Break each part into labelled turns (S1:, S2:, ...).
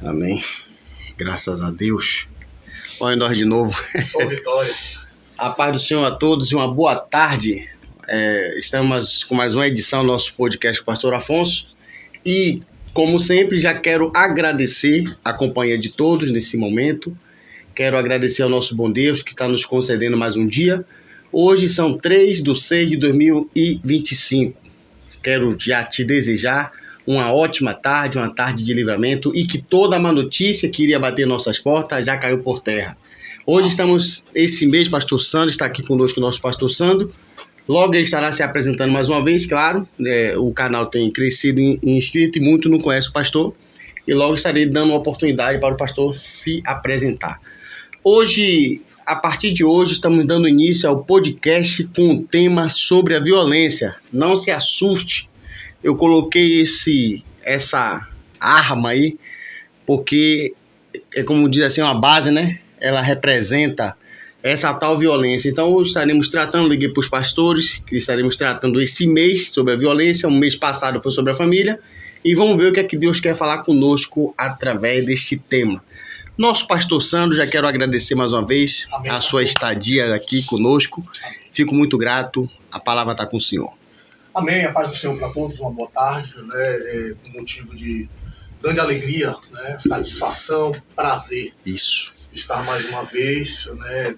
S1: Amém. Graças a Deus. Olha nós de novo.
S2: Só vitória.
S1: A paz do Senhor a todos e uma boa tarde. Estamos com mais uma edição do nosso podcast com o Pastor Afonso. E, como sempre, já quero agradecer a companhia de todos nesse momento. Quero agradecer ao nosso bom Deus que está nos concedendo mais um dia. Hoje são 3/6/2025. Quero já te desejar uma ótima tarde, uma tarde de livramento e que toda má notícia que iria bater nossas portas já caiu por terra. Hoje esse mês, Pastor Sandro está aqui conosco, o nosso Pastor Sandro. Logo ele estará se apresentando mais uma vez, claro. O canal tem crescido em inscrito e muito não conhece o pastor. E logo estarei dando uma oportunidade para o pastor se apresentar. Hoje, a partir de hoje, estamos dando início ao podcast com o tema sobre a violência. Não se assuste. Eu coloquei essa arma aí, porque é como diz assim, uma base, né? Ela representa essa tal violência. Então, hoje estaremos tratando, liguei para os pastores, que estaremos tratando esse mês sobre a violência. O mês passado foi sobre a família. E vamos ver o que é que Deus quer falar conosco através deste tema. Nosso pastor Sandro, já quero agradecer mais uma vez a sua estadia aqui conosco. Fico muito grato. A palavra está com o senhor.
S2: Amém, a paz do Senhor para todos, uma boa tarde, com motivo de grande alegria, satisfação, prazer.
S1: Isso.
S2: Estar mais uma vez,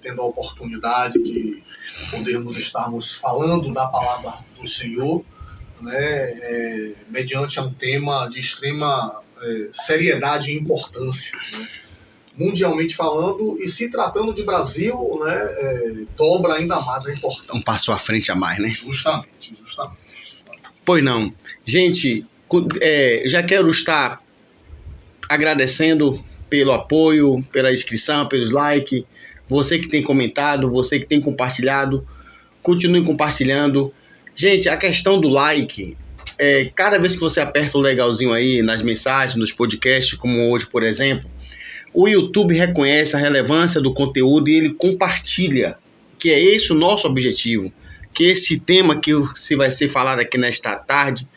S2: tendo a oportunidade de podermos estarmos falando da palavra do Senhor, mediante um tema de extrema seriedade e importância, mundialmente falando, e se tratando de Brasil, dobra ainda mais a importância.
S1: Um passo à frente a mais, né?
S2: Justamente.
S1: Pois não. Gente, já quero estar agradecendo pelo apoio, pela inscrição, pelos likes. Você que tem comentado, você que tem compartilhado, continue compartilhando. Gente, a questão do like, cada vez que você aperta o legalzinho aí nas mensagens, nos podcasts, como hoje, por exemplo, o YouTube reconhece a relevância do conteúdo e ele compartilha, que é esse o nosso objetivo. Que esse tema que se vai ser falado aqui nesta tarde,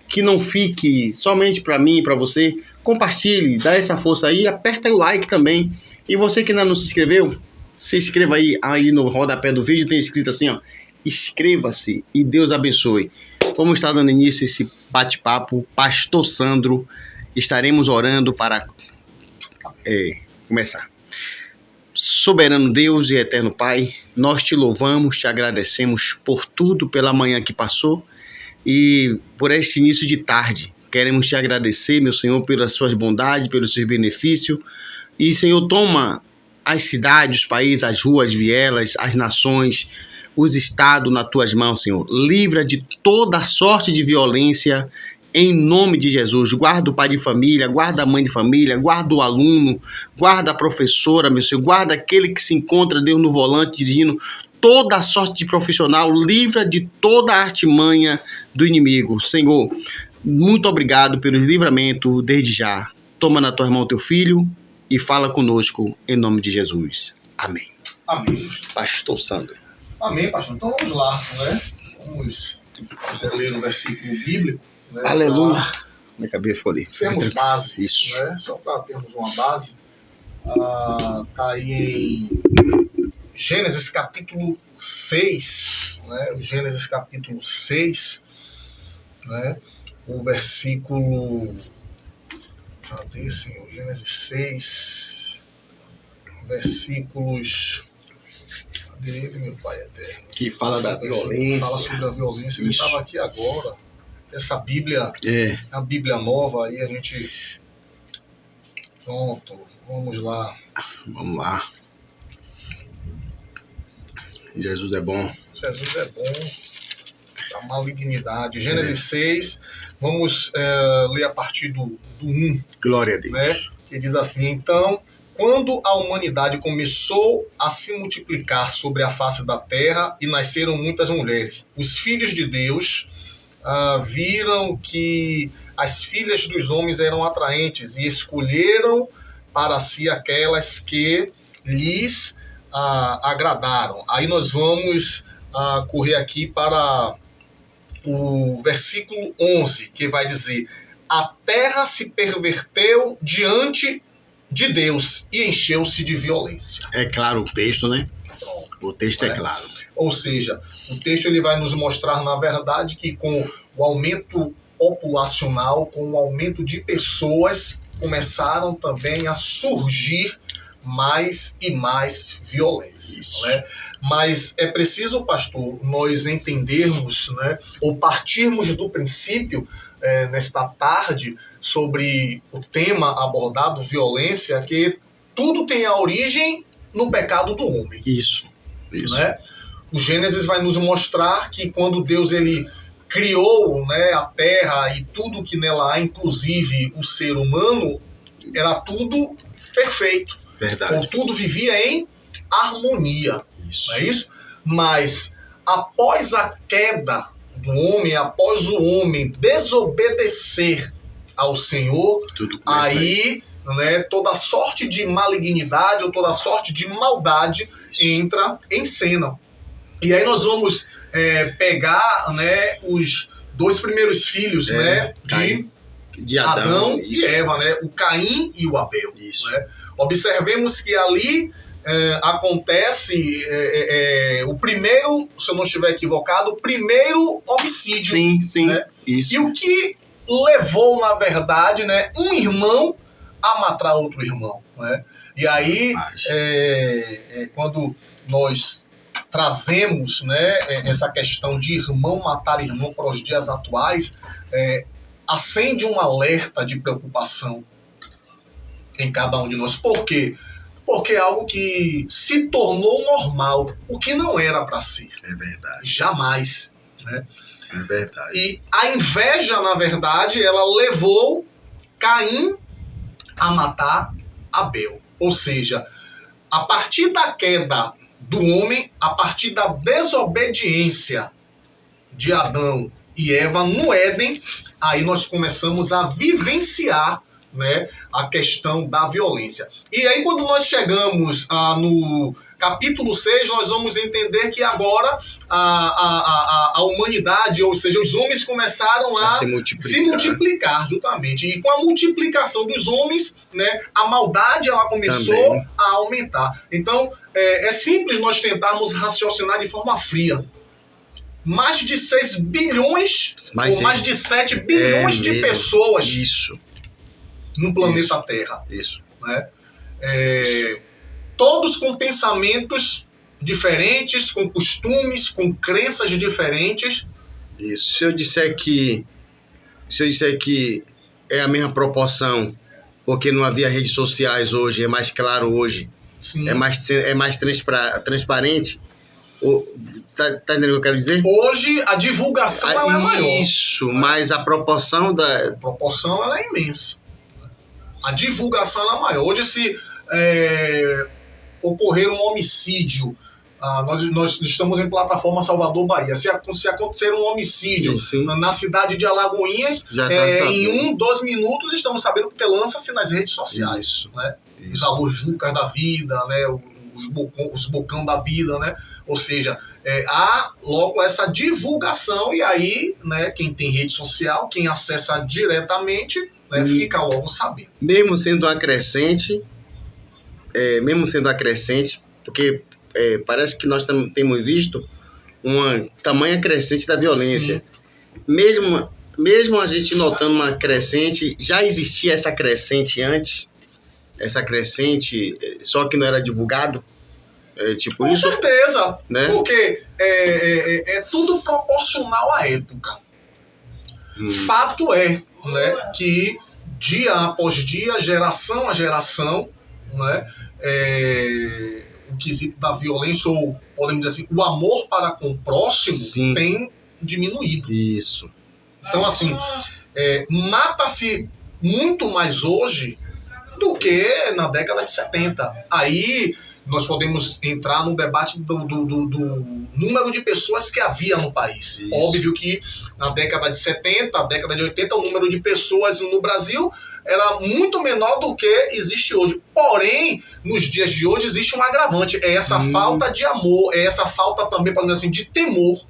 S1: que não fique somente para mim e para você, compartilhe, dá essa força aí, aperta o like também. E você que ainda não se inscreveu, se inscreva aí no rodapé do vídeo, tem escrito assim, ó, inscreva-se e Deus abençoe. Vamos estar dando início a esse bate-papo, Pastor Sandro, estaremos orando para começar. Soberano Deus e eterno Pai, nós te louvamos, te agradecemos por tudo, pela manhã que passou e por este início de tarde. Queremos te agradecer, meu Senhor, pelas suas bondades, pelos seus benefícios. E, Senhor, toma as cidades, os países, as ruas, as vielas, as nações, os estados nas tuas mãos, Senhor. Livra de toda sorte de violência, em nome de Jesus. Guarda o pai de família, guarda a mãe de família, guarda o aluno, guarda a professora, meu Senhor, guarda aquele que se encontra, Deus, no volante, dirigindo toda a sorte de profissional, livra de toda a artimanha do inimigo. Senhor, muito obrigado pelo livramento desde já. Toma na tua mão o teu filho e fala conosco em nome de Jesus. Amém.
S2: Amém.
S1: Pastor Sandro.
S2: Amém, pastor. Então vamos lá, Vamos ler o versículo bíblico.
S1: Aleluia. Minha cabeça foi ali.
S2: Temos base.
S1: Isso.
S2: Só para termos uma base. Está aí em Gênesis capítulo 6. Gênesis capítulo 6. O versículo. Cadê, Senhor? Gênesis 6. Versículos. Cadê ele, meu Pai eterno?
S1: Que fala da violência.
S2: Fala sobre a violência. Ele estava aqui agora. Essa Bíblia
S1: é
S2: a Bíblia nova, aí a gente... Pronto, vamos lá.
S1: Vamos lá. Jesus é bom.
S2: Jesus é bom. A malignidade. Gênesis 6, vamos ler a partir do 1.
S1: Glória a Deus.
S2: Que diz assim: então, quando a humanidade começou a se multiplicar sobre a face da terra e nasceram muitas mulheres, os filhos de Deus viram que as filhas dos homens eram atraentes e escolheram para si aquelas que lhes agradaram. Aí nós vamos correr aqui para o versículo 11, que vai dizer: a terra se perverteu diante de Deus e encheu-se de violência.
S1: É claro o texto, né? O texto é claro.
S2: Ou seja, o texto ele vai nos mostrar, na verdade, que com o aumento populacional, com o aumento de pessoas, começaram também a surgir mais e mais violências. Né? Mas é preciso, pastor, nós entendermos, né, ou partirmos do princípio, nesta tarde, sobre o tema abordado, violência, que tudo tem a origem no pecado do homem.
S1: Isso.
S2: Né? O Gênesis vai nos mostrar que quando Deus ele criou, né, a terra e tudo que nela há, inclusive o ser humano, era tudo perfeito.
S1: Verdade.
S2: Tudo vivia em harmonia.
S1: Isso.
S2: Não é isso? Mas após a queda do homem, após o homem desobedecer ao Senhor, aí, né, toda sorte de malignidade ou toda sorte de maldade entra em cena. E aí nós vamos pegar, né, os dois primeiros filhos, né, de Adão e Eva, né, o Caim e o Abel.
S1: Isso.
S2: Né? Observemos que ali acontece o primeiro, se eu não estiver equivocado, o primeiro homicídio.
S1: Sim, sim.
S2: Né?
S1: Isso.
S2: E o que levou, na verdade, né, um irmão a matar outro irmão. Né? E aí, quando nós trazemos, né, essa questão de irmão matar irmão para os dias atuais, acende um alerta de preocupação em cada um de nós. Por quê? Porque é algo que se tornou normal, o que não era para ser.
S1: É verdade.
S2: Jamais. Né?
S1: É verdade.
S2: E a inveja, na verdade, ela levou Caim a matar Abel. Ou seja, a partir da queda do homem, a partir da desobediência de Adão e Eva no Éden, aí nós começamos a vivenciar, né, a questão da violência. E aí quando nós chegamos no capítulo 6, nós vamos entender que agora a humanidade, ou seja, os homens começaram a se multiplicar, justamente. E com a multiplicação dos homens, né, a maldade ela começou também a aumentar. Então, é simples nós tentarmos raciocinar de forma fria. Mais de 6 bilhões, ou mais de 7 bilhões de pessoas no planeta Terra.
S1: Isso.
S2: Né? Todos com pensamentos diferentes, com costumes, com crenças diferentes.
S1: Isso. Se eu disser que é a mesma proporção, porque não havia redes sociais hoje, é mais claro hoje,
S2: sim,
S1: é mais transparente. Tá entendendo o que eu quero dizer?
S2: Hoje a divulgação ela é maior.
S1: Isso, mas a proporção
S2: A proporção ela é imensa. A divulgação ela é maior. Hoje, se ocorrer um homicídio, nós estamos em plataforma Salvador, Bahia. Se acontecer um homicídio na cidade de Alagoinhas, em 2 minutos estamos sabendo, porque lança-se nas redes sociais.
S1: Isso.
S2: Né? Os alôjucas da vida, né? os bocão da vida, né? Ou seja, há logo essa divulgação e aí, né, quem tem rede social, quem acessa diretamente, né, fica logo sabendo.
S1: Mesmo sendo acrescente, porque parece que nós temos visto uma tamanha crescente da violência. Mesmo a gente notando uma crescente, já existia essa crescente antes, só que não era divulgado. Tipo
S2: com
S1: isso,
S2: certeza,
S1: né?
S2: Porque é tudo proporcional à época. Fato é, né, que dia após dia, geração a geração, né, o quesito da violência, ou podemos dizer assim, o amor para com o próximo tem diminuído.
S1: Isso.
S2: Então, assim, mata-se muito mais hoje do que na década de 70. Aí nós podemos entrar no debate do número de pessoas que havia no país. Isso. Óbvio que na década de 70, década de 80, o número de pessoas no Brasil era muito menor do que existe hoje. Porém, nos dias de hoje existe um agravante. É essa falta de amor, é essa falta também, podemos dizer assim, de temor.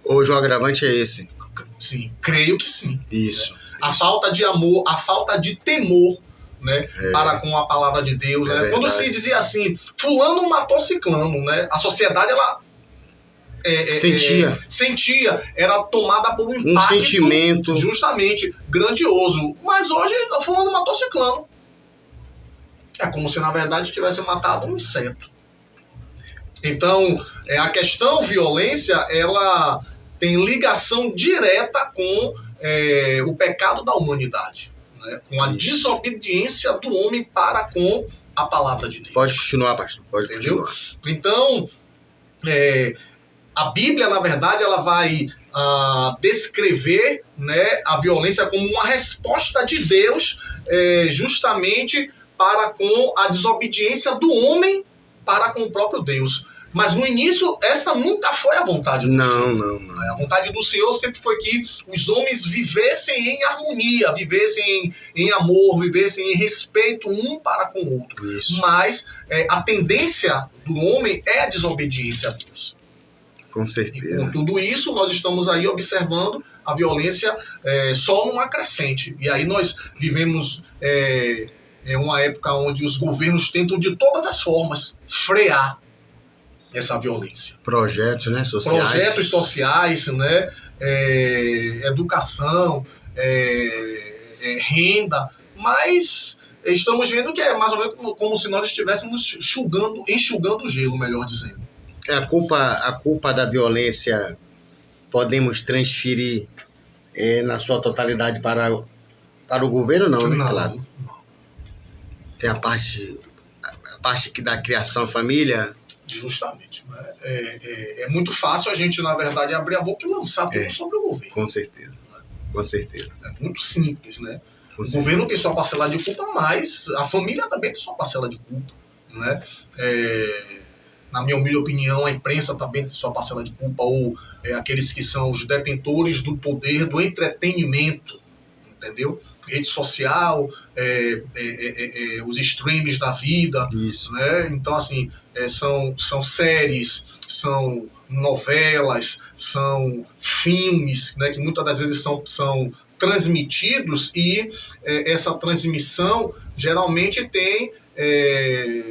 S1: Hoje o agravante é esse.
S2: Sim, creio que sim.
S1: Isso.
S2: A falta de amor, a falta de temor, né, para com a palavra de Deus, né? Quando se dizia assim, fulano matou ciclano, né? A sociedade, ela sentia, era tomada por um impacto,
S1: sentimento
S2: justamente grandioso. Mas hoje, fulano matou ciclano. É como se, na verdade, tivesse matado um inseto. Então, a questão violência, ela tem ligação direta com o pecado da humanidade, né? Com a desobediência do homem para com a palavra de Deus.
S1: Pode continuar, pastor. Pode continuar.
S2: Então, a Bíblia, na verdade, ela vai descrever, né, a violência como uma resposta de Deus justamente para com a desobediência do homem para com o próprio Deus. Mas no início, essa nunca foi a vontade do Senhor.
S1: Não.
S2: A vontade do Senhor sempre foi que os homens vivessem em harmonia, vivessem em amor, vivessem em respeito um para com o outro.
S1: Isso.
S2: Mas a tendência do homem é a desobediência a Deus.
S1: Com certeza.
S2: E com tudo isso, nós estamos aí observando a violência só numa crescente. E aí nós vivemos uma época onde os governos tentam de todas as formas frear essa violência.
S1: Projetos, né, sociais.
S2: Projetos sociais, né, educação, renda, mas estamos vendo que é mais ou menos como se nós estivéssemos enxugando o gelo, melhor dizendo.
S1: A culpa da violência podemos transferir na sua totalidade para o governo, não, né? Claro.
S2: Não.
S1: Tem a parte que da criação, família.
S2: Justamente. Né? É muito fácil a gente, na verdade, abrir a boca e lançar tudo sobre o governo.
S1: Com certeza.
S2: Né?
S1: Com certeza.
S2: É muito simples, né? O governo tem sua parcela de culpa, mas a família também tem sua parcela de culpa, né? Na minha humilde opinião, a imprensa também tem sua parcela de culpa, ou aqueles que são os detentores do poder do entretenimento, entendeu? Rede social, os streams da vida.
S1: Isso.
S2: Né? Então, assim, são séries, são novelas, são filmes, né, que muitas das vezes são transmitidos, e essa transmissão geralmente tem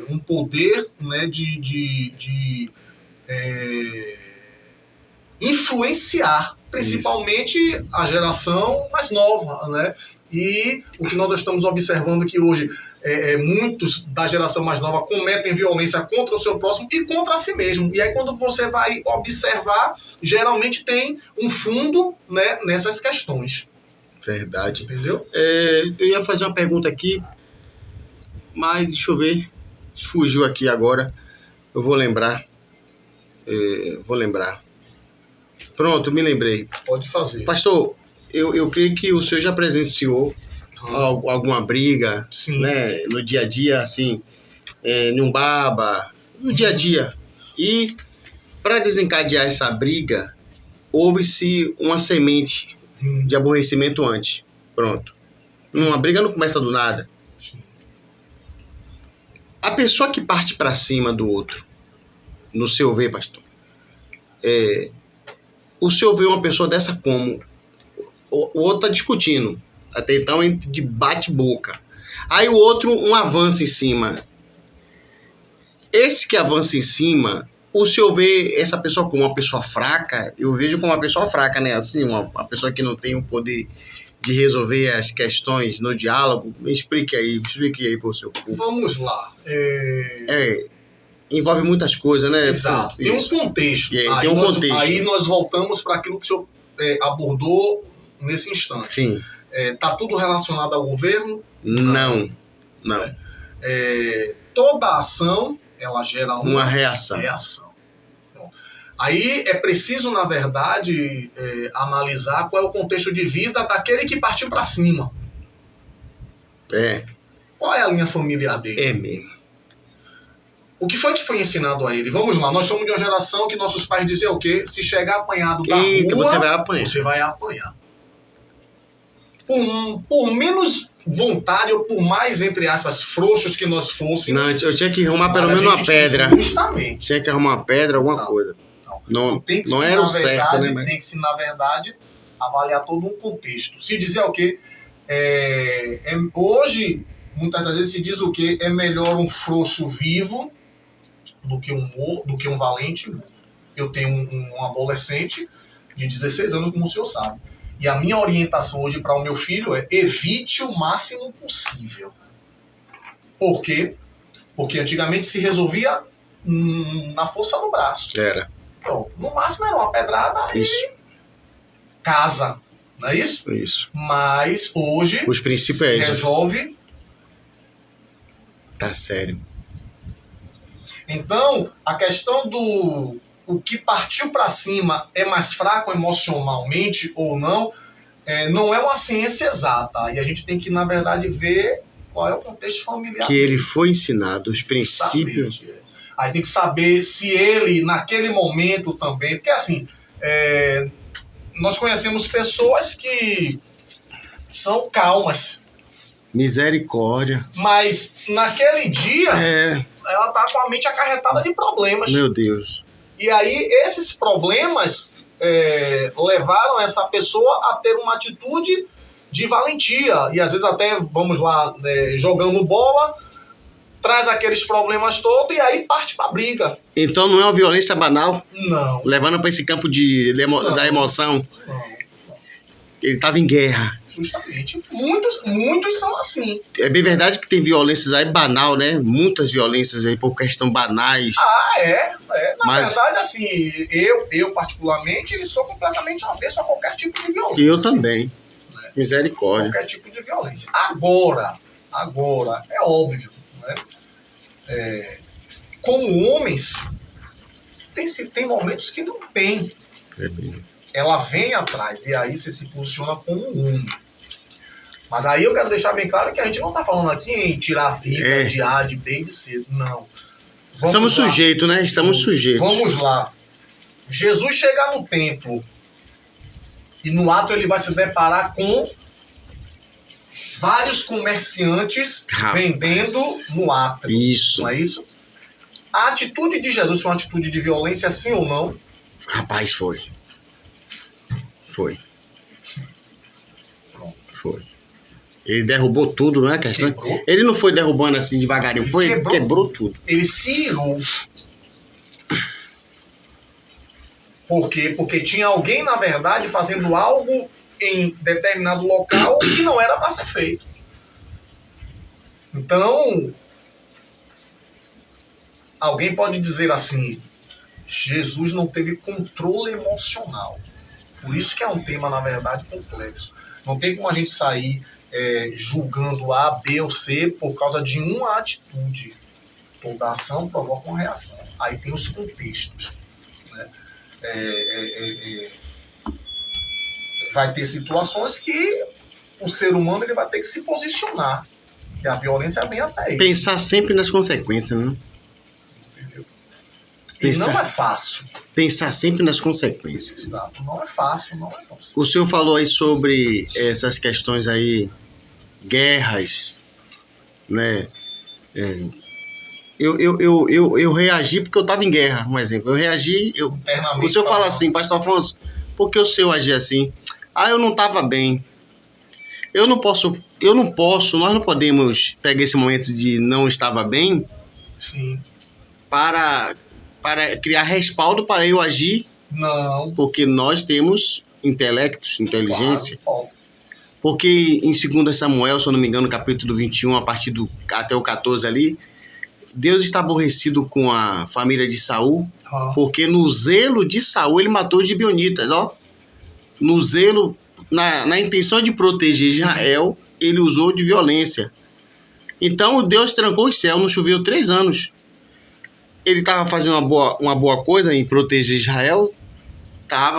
S2: um poder, né, de influenciar principalmente a geração mais nova, né? E o que nós estamos observando que hoje muitos da geração mais nova cometem violência contra o seu próximo e contra si mesmo. E aí, quando você vai observar, geralmente tem um fundo, né, nessas questões.
S1: Verdade.
S2: Entendeu?
S1: Eu ia fazer uma pergunta aqui, mas deixa eu ver. Fugiu aqui agora. Eu vou lembrar. Pronto, me lembrei.
S2: Pode fazer.
S1: Pastor, eu creio que o senhor já presenciou alguma briga,
S2: sim,
S1: né, no dia a dia, assim, em um baba, no dia a dia. E para desencadear essa briga, houve-se uma semente de aborrecimento antes. Pronto. Uma briga não começa do nada.
S2: Sim.
S1: A pessoa que parte para cima do outro, no seu ver, pastor, o senhor vê uma pessoa dessa como? O outro tá discutindo. Até então, de bate-boca. Aí o outro, um avança em cima. Esse que avança em cima, o senhor vê essa pessoa como uma pessoa fraca? Eu vejo como uma pessoa fraca, né? Assim, uma pessoa que não tem o poder de resolver as questões no diálogo. Me explique aí para o seu povo.
S2: Vamos lá.
S1: Envolve muitas coisas, né?
S2: Exato. Tem um contexto.
S1: Tem um contexto.
S2: Aí nós voltamos para aquilo que o senhor abordou nesse instante.
S1: Sim.
S2: Tá tudo relacionado ao governo?
S1: Não.
S2: Toda ação, ela gera uma
S1: reação.
S2: Bom, aí é preciso, na verdade, analisar qual é o contexto de vida daquele que partiu para cima. Qual é a linha familiar dele?
S1: É mesmo.
S2: O que foi ensinado a ele? Vamos lá, nós somos de uma geração que nossos pais diziam o quê? Se chegar apanhado da rua, você vai apanhar. Por menos vontade, ou por mais, entre aspas, frouxos que nós fôssemos...
S1: Não, eu tinha que arrumar pelo menos uma pedra.
S2: Justamente.
S1: Tinha que arrumar uma pedra, alguma coisa.
S2: Tem que
S1: não
S2: se,
S1: era o certo, né?
S2: Tem que se, na verdade, avaliar todo um contexto. Se dizer o quê? Hoje, muitas das vezes se diz o quê? É melhor um frouxo vivo do que um valente morto. Eu tenho um adolescente de 16 anos, como o senhor sabe. E a minha orientação hoje para o meu filho é: evite o máximo possível. Por quê? Porque antigamente se resolvia na força do braço.
S1: Era.
S2: Pronto. No máximo era uma pedrada e casa. Não é isso?
S1: Isso.
S2: Mas hoje
S1: Os princípios
S2: resolve.
S1: Tá sério.
S2: Então, a questão do o que partiu para cima é mais fraco emocionalmente ou não, não é uma ciência exata. E a gente tem que, na verdade, ver qual é o contexto familiar.
S1: Que ele foi ensinado, os princípios.
S2: Justamente. Aí tem que saber se ele, naquele momento também... Porque, assim, nós conhecemos pessoas que são calmas.
S1: Misericórdia.
S2: Mas, naquele dia, ela está com a mente acarretada de problemas.
S1: Meu Deus.
S2: E aí, esses problemas levaram essa pessoa a ter uma atitude de valentia. E, às vezes, até, vamos lá, jogando bola, traz aqueles problemas todos e aí parte pra briga.
S1: Então não é uma violência banal?
S2: Não.
S1: Levando para esse campo da emoção.
S2: Não.
S1: Ele estava em guerra.
S2: Justamente. Muitos são assim.
S1: É bem verdade que tem violências aí banal, né? Muitas violências aí por questão banais.
S2: Na verdade, assim, eu particularmente sou completamente avesso a qualquer tipo de violência.
S1: Eu também. Misericórdia.
S2: Qualquer tipo de violência. Agora, é óbvio, né? Como homens, tem momentos que não tem. Ela vem atrás e aí você se posiciona como um. Mas aí eu quero deixar bem claro que a gente não está falando aqui em tirar a vida de A, de B e de C. Não.
S1: Estamos sujeitos, né? Estamos sujeitos.
S2: Vamos lá. Jesus chega no templo e no ato ele vai se deparar com vários comerciantes vendendo no ato.
S1: Isso.
S2: Não é isso? A atitude de Jesus foi uma atitude de violência, sim ou não?
S1: Rapaz, foi. Ele derrubou tudo, não é a questão?
S2: Quebrou.
S1: Ele não foi derrubando assim devagarinho, quebrou tudo.
S2: Ele se irou. Por quê? Porque tinha alguém, na verdade, fazendo algo em determinado local que não era para ser feito. Então, alguém pode dizer assim: Jesus não teve controle emocional. Por isso que é um tema, na verdade, complexo. Não tem como a gente sair julgando A, B ou C por causa de uma atitude. Toda ação provoca uma reação. Aí tem os contextos. Né? Vai ter situações que o ser humano ele vai ter que se posicionar. E a violência vem até ele.
S1: Pensar sempre nas consequências, né?
S2: Entendeu? E não é fácil.
S1: Pensar sempre nas consequências.
S2: Exato. Não é fácil, não é fácil.
S1: O senhor falou aí sobre essas questões aí, guerras, né? Eu reagi porque eu estava em guerra, um exemplo. Eu reagi... O senhor fala assim, pastor Afonso, por que o senhor agia assim? Eu não estava bem. Nós não podemos pegar esse momento de não estava bem.
S2: Sim.
S1: Para criar respaldo para eu agir.
S2: Não.
S1: Porque nós temos intelectos, inteligência.
S2: Claro.
S1: Porque em 2 Samuel, se eu não me engano, capítulo 21, a partir até o 14 ali, Deus está aborrecido com a família de Saul, porque no zelo de Saul ele matou os gibeonitas, ó. No zelo, na intenção de proteger Israel, ele usou de violência. Então Deus trancou o céu, não choveu 3 anos. Ele estava fazendo uma boa coisa em proteger Israel,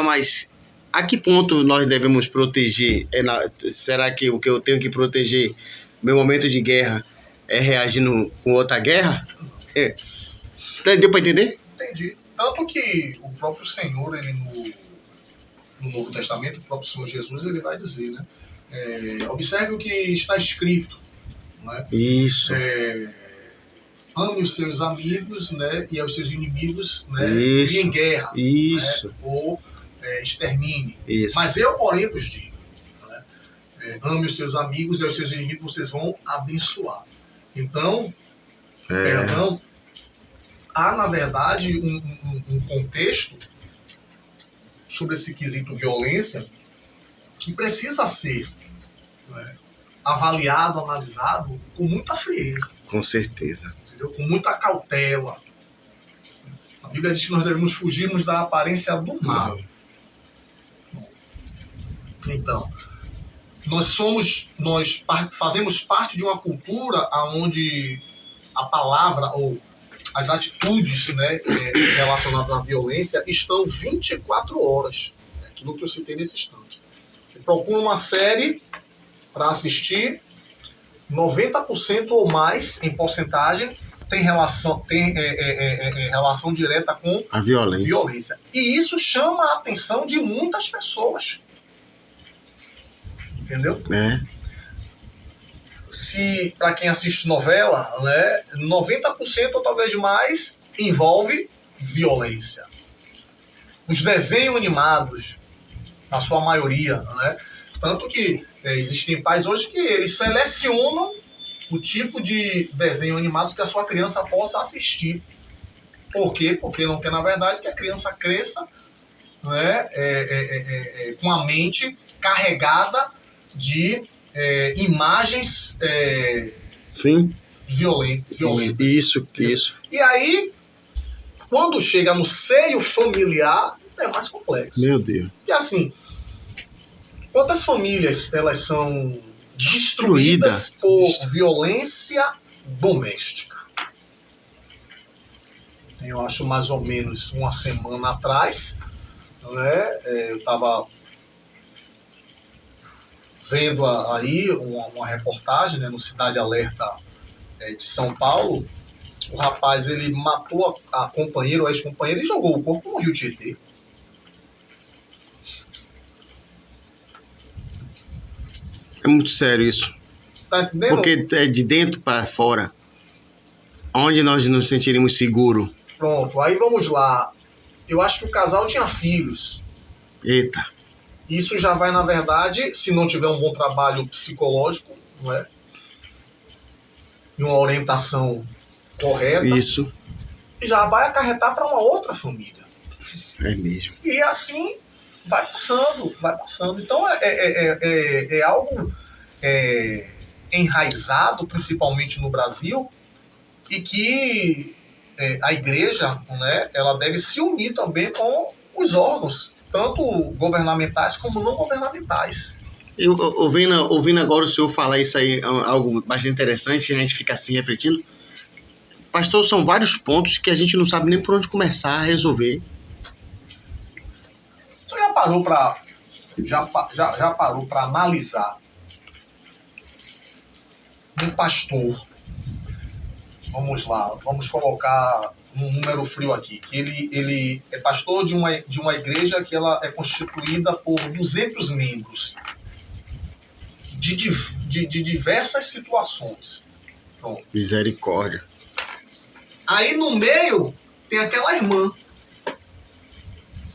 S1: mas a que ponto nós devemos proteger? Será que o que eu tenho que proteger, meu momento de guerra, é reagindo com outra guerra? Deu para entender?
S2: Entendi. Tanto que o próprio Senhor, ele no Novo Testamento, o próprio Senhor Jesus, ele vai dizer, né? Observe o que está escrito. Né?
S1: Isso.
S2: Ame os seus amigos, né? E aos seus inimigos, né?
S1: Isso.
S2: E em guerra.
S1: Isso.
S2: Né? Ou extermine.
S1: Isso.
S2: Mas eu, porém, vos digo. Né? ame os seus amigos e aos seus inimigos vocês vão abençoar. Então, perdão, há, na verdade, um contexto sobre esse quesito violência que precisa ser, né, avaliado, analisado com muita frieza.
S1: Com certeza.
S2: Entendeu? Com muita cautela. A Bíblia diz que nós devemos fugirmos da aparência do mal. Então, nós fazemos parte de uma cultura onde a palavra ou as atitudes, né, relacionadas à violência estão 24 horas. É aquilo que eu citei nesse instante. Você procura uma série para assistir, 90% ou mais em porcentagem tem relação direta com
S1: a violência.
S2: E isso chama a atenção de muitas pessoas. Entendeu? Se, para quem assiste novela, né, 90% ou talvez mais envolve violência. Os desenhos animados, na sua maioria, né? Tanto que existem pais hoje que eles selecionam o tipo de desenho animado que a sua criança possa assistir. Por quê? Porque não quer, na verdade, que a criança cresça, né, com a mente carregada de imagens
S1: sim,
S2: violentas.
S1: Isso.
S2: E aí, quando chega no seio familiar, é mais complexo.
S1: Meu Deus.
S2: E assim, quantas famílias elas são destruídas por violência doméstica? Eu acho mais ou menos uma semana atrás, né, eu estava vendo aí uma reportagem, né, no Cidade Alerta de São Paulo. O rapaz, ele matou a companheira, ou a ex-companheira, e jogou o corpo no Rio Tietê.
S1: É muito sério isso.
S2: Tá entendendo?
S1: Porque é de dentro para fora. Onde nós nos sentiríamos seguros?
S2: Pronto, aí vamos lá. Eu acho que o casal tinha filhos.
S1: Eita.
S2: Isso já vai, na verdade, se não tiver um bom trabalho psicológico, não é? E uma orientação correta.
S1: Isso.
S2: Já vai acarretar para uma outra família.
S1: É mesmo.
S2: E assim vai passando. Então é algo enraizado, principalmente no Brasil, e que a igreja, né, ela deve se unir também com os órgãos, tanto governamentais como não governamentais.
S1: Ouvindo agora o senhor falar isso aí, algo bastante interessante, a gente fica assim refletindo. Pastor, são vários pontos que a gente não sabe nem por onde começar a resolver.
S2: Você já parou para analisar um pastor? Vamos lá, vamos colocar um número frio aqui, que ele é pastor de uma igreja que ela é constituída por 200 membros de diversas situações. Pronto.
S1: Misericórdia.
S2: Aí no meio tem aquela irmã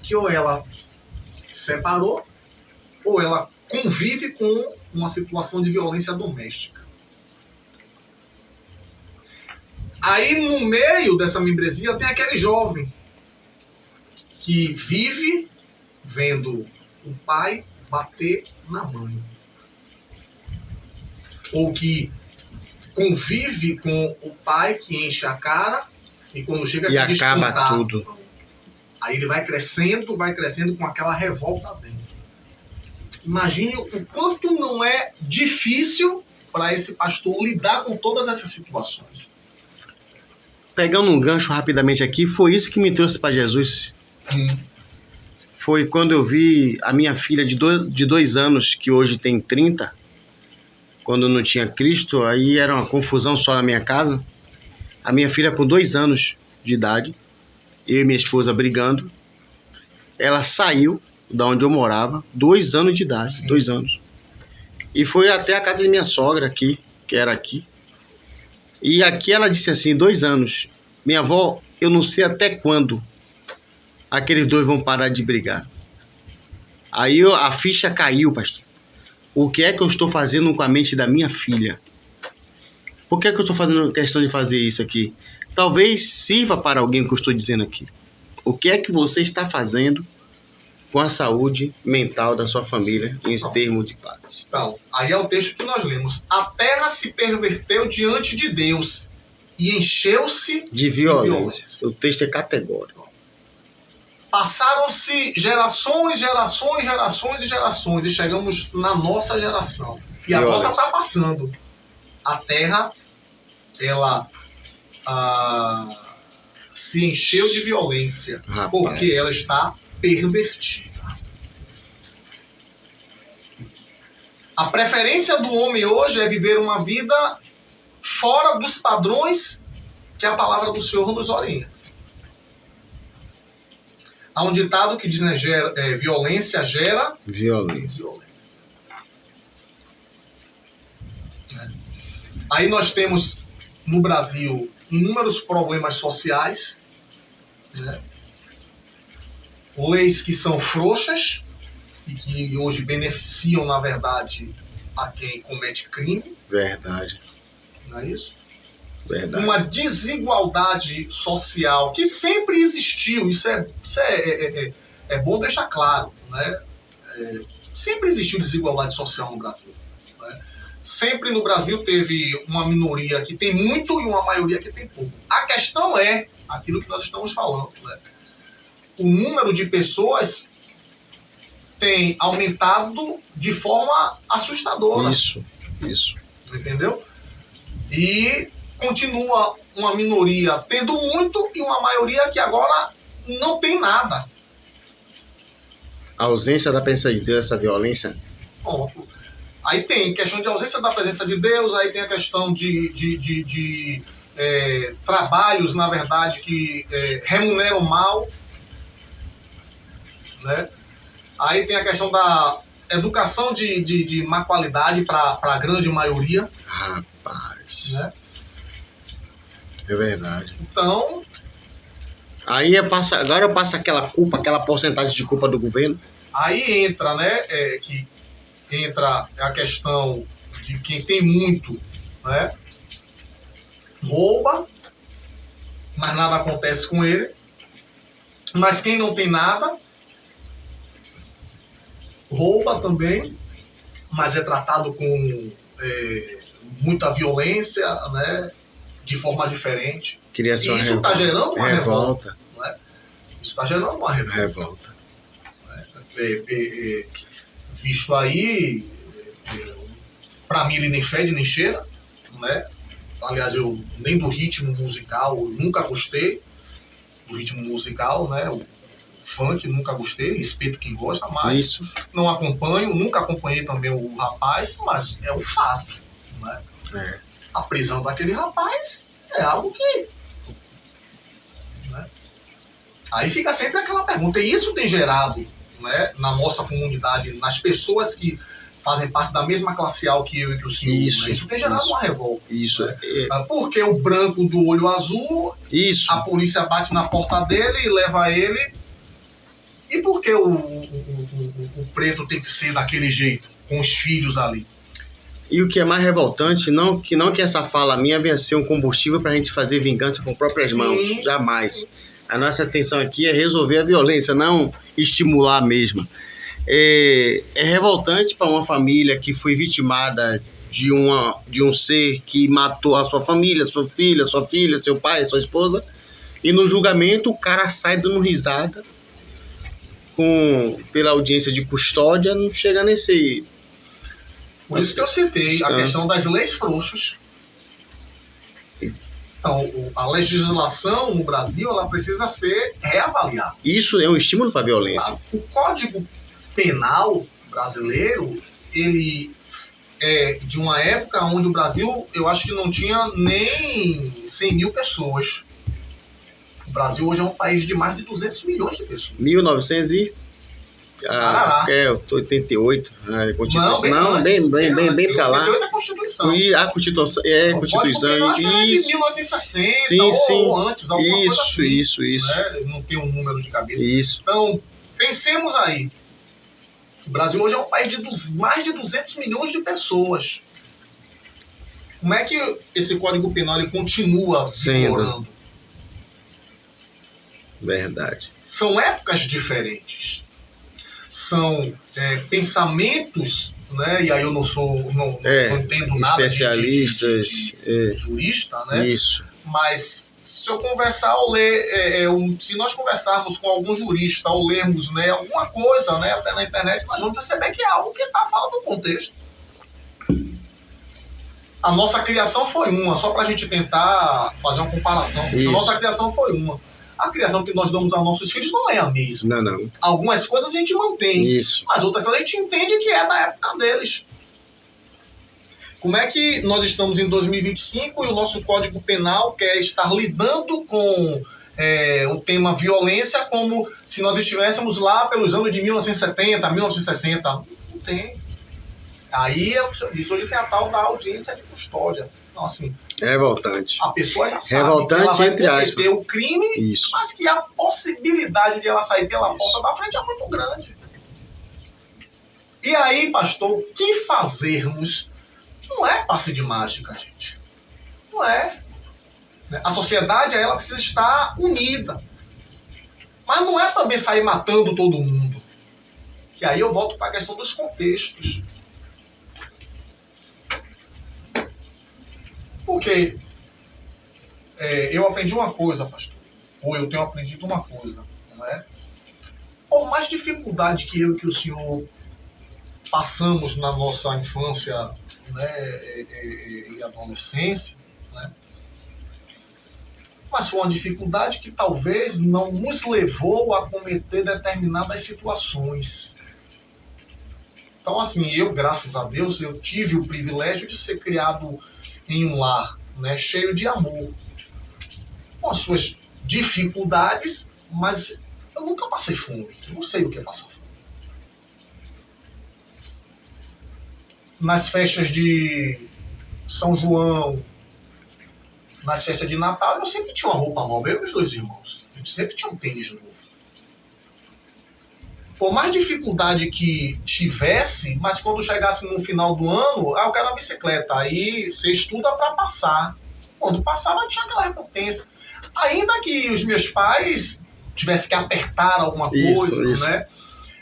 S2: que ou ela separou ou ela convive com uma situação de violência doméstica. Aí no meio dessa membresia tem aquele jovem que vive vendo o pai bater na mãe. Ou que convive com o pai que enche a cara e quando chega
S1: e
S2: aqui
S1: acaba tudo.
S2: Aí ele vai crescendo com aquela revolta dentro. Imagine o quanto não é difícil para esse pastor lidar com todas essas situações.
S1: Pegando um gancho rapidamente aqui, foi isso que me trouxe para Jesus. Foi quando eu vi a minha filha de 2 anos, que hoje tem 30, quando não tinha Cristo, aí era uma confusão só na minha casa. A minha filha com 2 anos de idade, eu e minha esposa brigando, ela saiu da onde eu morava, 2 anos de idade, Sim. 2 anos. E foi até a casa de minha sogra aqui, que era aqui. E aqui ela disse assim, 2 anos, minha avó, eu não sei até quando aqueles dois vão parar de brigar. Aí a ficha caiu, pastor. o que é que eu estou fazendo com a mente da minha filha? Por que é que eu estou fazendo questão de fazer isso aqui? Talvez sirva para alguém o que eu estou dizendo aqui. O que é que você está fazendo com a saúde mental da sua família em termos de paz?
S2: Então, aí é o texto que nós lemos. A terra se perverteu diante de Deus e encheu-se
S1: de violência. O texto é categórico.
S2: Passaram-se gerações e chegamos na nossa geração. E a nossa está passando. A terra, ela se encheu de violência. Rapaz. Porque ela está pervertida. A preferência do homem hoje é viver uma vida fora dos padrões que a palavra do Senhor nos orienta. Há um ditado que diz, né, violência gera violência. Aí nós temos no Brasil inúmeros problemas sociais, né? Leis que são frouxas e que hoje beneficiam, na verdade, a quem comete crime.
S1: Verdade.
S2: Não é isso?
S1: Verdade.
S2: Uma desigualdade social que sempre existiu. Isso é bom deixar claro, né? Sempre existiu desigualdade social no Brasil, né? Sempre no Brasil teve uma minoria que tem muito e uma maioria que tem pouco. A questão é aquilo que nós estamos falando, né? O número de pessoas tem aumentado de forma assustadora.
S1: Isso.
S2: Entendeu? E continua uma minoria tendo muito e uma maioria que agora não tem nada.
S1: A ausência da presença de Deus, essa violência.
S2: Ponto. Aí tem questão de ausência da presença de Deus, aí tem a questão de trabalhos, na verdade, que remuneram mal, né? Aí tem a questão da educação de má qualidade para a grande maioria.
S1: Rapaz.
S2: Né?
S1: É verdade.
S2: Então...
S1: Aí agora eu passo aquela porcentagem de culpa do governo.
S2: Aí entra, né, entra a questão de quem tem muito, né, rouba, mas nada acontece com ele. Mas quem não tem nada, rouba também, mas é tratado com muita violência, né, de forma diferente.
S1: E isso
S2: está gerando uma
S1: revolta.
S2: Não é? Isso está gerando uma
S1: revolta.
S2: Visto aí, para mim ele nem fede nem cheira, né? Aliás, eu nem do ritmo musical, eu nunca gostei do ritmo musical, né? O funk, nunca gostei, respeito quem gosta, mas
S1: isso.
S2: Não acompanho, nunca acompanhei também o rapaz, mas é um fato, né? A prisão daquele rapaz é algo que... Né? Aí fica sempre aquela pergunta, e isso tem gerado, né, na nossa comunidade, nas pessoas que fazem parte da mesma classe que eu e que o senhor. Isso tem gerado uma revolta.
S1: Isso.
S2: Né? Porque o branco do olho azul, a polícia bate na porta dele e leva ele. E por que o preto tem que ser daquele jeito, com os filhos ali?
S1: E o que é mais revoltante, não que essa fala minha venha ser um combustível para a gente fazer vingança com próprias mãos. Jamais. A nossa atenção aqui é resolver a violência, não estimular a mesma. É revoltante para uma família que foi vitimada de um ser que matou a sua família, sua filha, seu pai, sua esposa, e no julgamento o cara sai dando risada pela audiência de custódia, não chega nesse...
S2: Por isso que eu citei a questão das leis frouxas. Então, a legislação no Brasil, ela precisa ser reavaliada.
S1: Isso é um estímulo para a violência.
S2: O Código Penal brasileiro, ele é de uma época onde o Brasil, eu acho que não tinha nem 100 mil pessoas. O Brasil hoje é um país de mais de 200 milhões de pessoas.
S1: 1900 e... 88, a Constituição. Bem para lá.
S2: 88 é a Constituição.
S1: E a Constituição, Constituição.
S2: Isso. De 1960 ou antes, alguma coisa assim.
S1: Isso.
S2: Né? Não tem um número de cabeça.
S1: Isso.
S2: Então, pensemos aí. O Brasil hoje é um país de mais de 200 milhões de pessoas. Como é que esse Código Penal ele continua vigorando?
S1: Verdade.
S2: São épocas diferentes. São pensamentos, né? E aí eu não entendo nada
S1: especialistas,
S2: de jurista, né?
S1: Isso.
S2: Mas se eu conversar ou ler, se nós conversarmos com algum jurista ou lermos, né, alguma coisa, né, até na internet, nós vamos perceber que é algo que está fora do contexto. A nossa criação foi uma, só para a gente tentar fazer uma comparação. A nossa criação foi uma. A criação que nós damos aos nossos filhos não é a mesma.
S1: Não.
S2: Algumas coisas a gente mantém,
S1: Isso.
S2: mas outras coisas a gente entende que é da época deles. Como é que nós estamos em 2025 e o nosso Código Penal quer estar lidando com o tema violência como se nós estivéssemos lá pelos anos de 1970, 1960? Não tem. Aí, é o que o senhor disse, hoje tem a tal da audiência de custódia. Então, assim,
S1: revoltante.
S2: A pessoa já sabe
S1: revoltante,
S2: que ela vai
S1: entre aspas,
S2: cometer o crime,
S1: isso,
S2: mas que a possibilidade de ela sair pela porta da frente é muito grande. E aí, pastor, o que fazermos? Não é passe de mágica, gente. Não é. A sociedade, ela precisa estar unida. Mas não é também sair matando todo mundo. E aí eu volto para a questão dos contextos. Porque eu aprendi uma coisa, pastor. Ou eu tenho aprendido uma coisa. Não é? Por mais dificuldade que eu e que o senhor passamos na nossa infância, né, e adolescência, né? Mas foi uma dificuldade que talvez não nos levou a cometer determinadas situações. Então, assim, eu, graças a Deus, eu tive o privilégio de ser criado em um lar, né, cheio de amor, com as suas dificuldades, mas eu nunca passei fome. Eu não sei o que é passar fome. Nas festas de São João, nas festas de Natal, eu sempre tinha uma roupa nova, eu e os dois irmãos. A gente sempre tinha um tênis novo. Por mais dificuldade que tivesse, mas quando chegasse no final do ano, eu quero uma bicicleta. Aí você estuda para passar. Quando passava, tinha aquela recompensa. Ainda que os meus pais tivessem que apertar alguma coisa,
S1: isso.
S2: Né?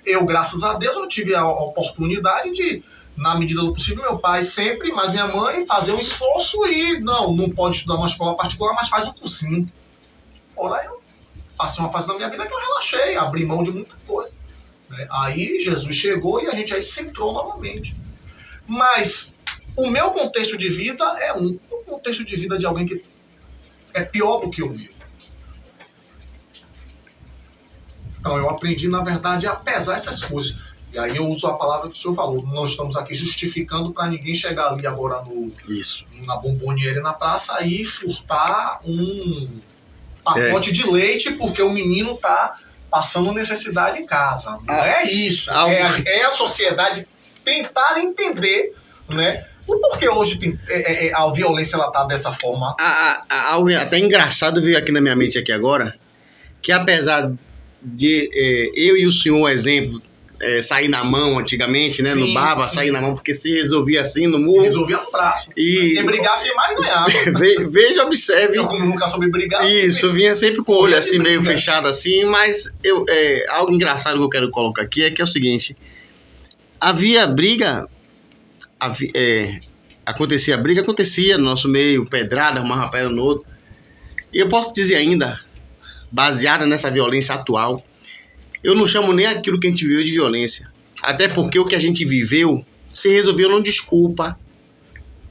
S2: Eu, graças a Deus, eu tive a oportunidade de, na medida do possível, meu pai sempre, mas minha mãe, fazer um esforço e, não pode estudar uma escola particular, mas faz um cursinho. Ora, eu passei uma fase da minha vida que eu relaxei, abri mão de muita coisa. Né? Aí Jesus chegou e a gente aí se centrou novamente. Mas o meu contexto de vida é um contexto de vida de alguém que é pior do que o meu. Então eu aprendi, na verdade, a pesar essas coisas. E aí eu uso a palavra que o senhor falou. Nós estamos aqui justificando para ninguém chegar ali agora na bomboniere na praça e furtar um pacote de leite porque o menino está passando necessidade em casa. Não é isso. É a sociedade tentar entender, né, o porquê hoje a violência está dessa forma.
S1: Algo até engraçado veio aqui na minha mente aqui agora, que apesar de eu e o senhor, exemplo, sair na mão antigamente, né? Sim, no baba, sair na mão, porque se resolvia assim no murro. Se
S2: resolvia no braço. Quem brigasse mais ganhava.
S1: Veja, observe.
S2: Eu, como nunca soube brigar.
S1: Isso, vinha sempre com o olho assim, meio fechado assim, mas algo engraçado que eu quero colocar aqui é que é o seguinte: havia briga, acontecia no nosso meio, pedrada, uma rapaz no outro. E eu posso dizer ainda, baseada nessa violência atual, eu não chamo nem aquilo que a gente viveu de violência. Até porque o que a gente viveu se resolveu num desculpa,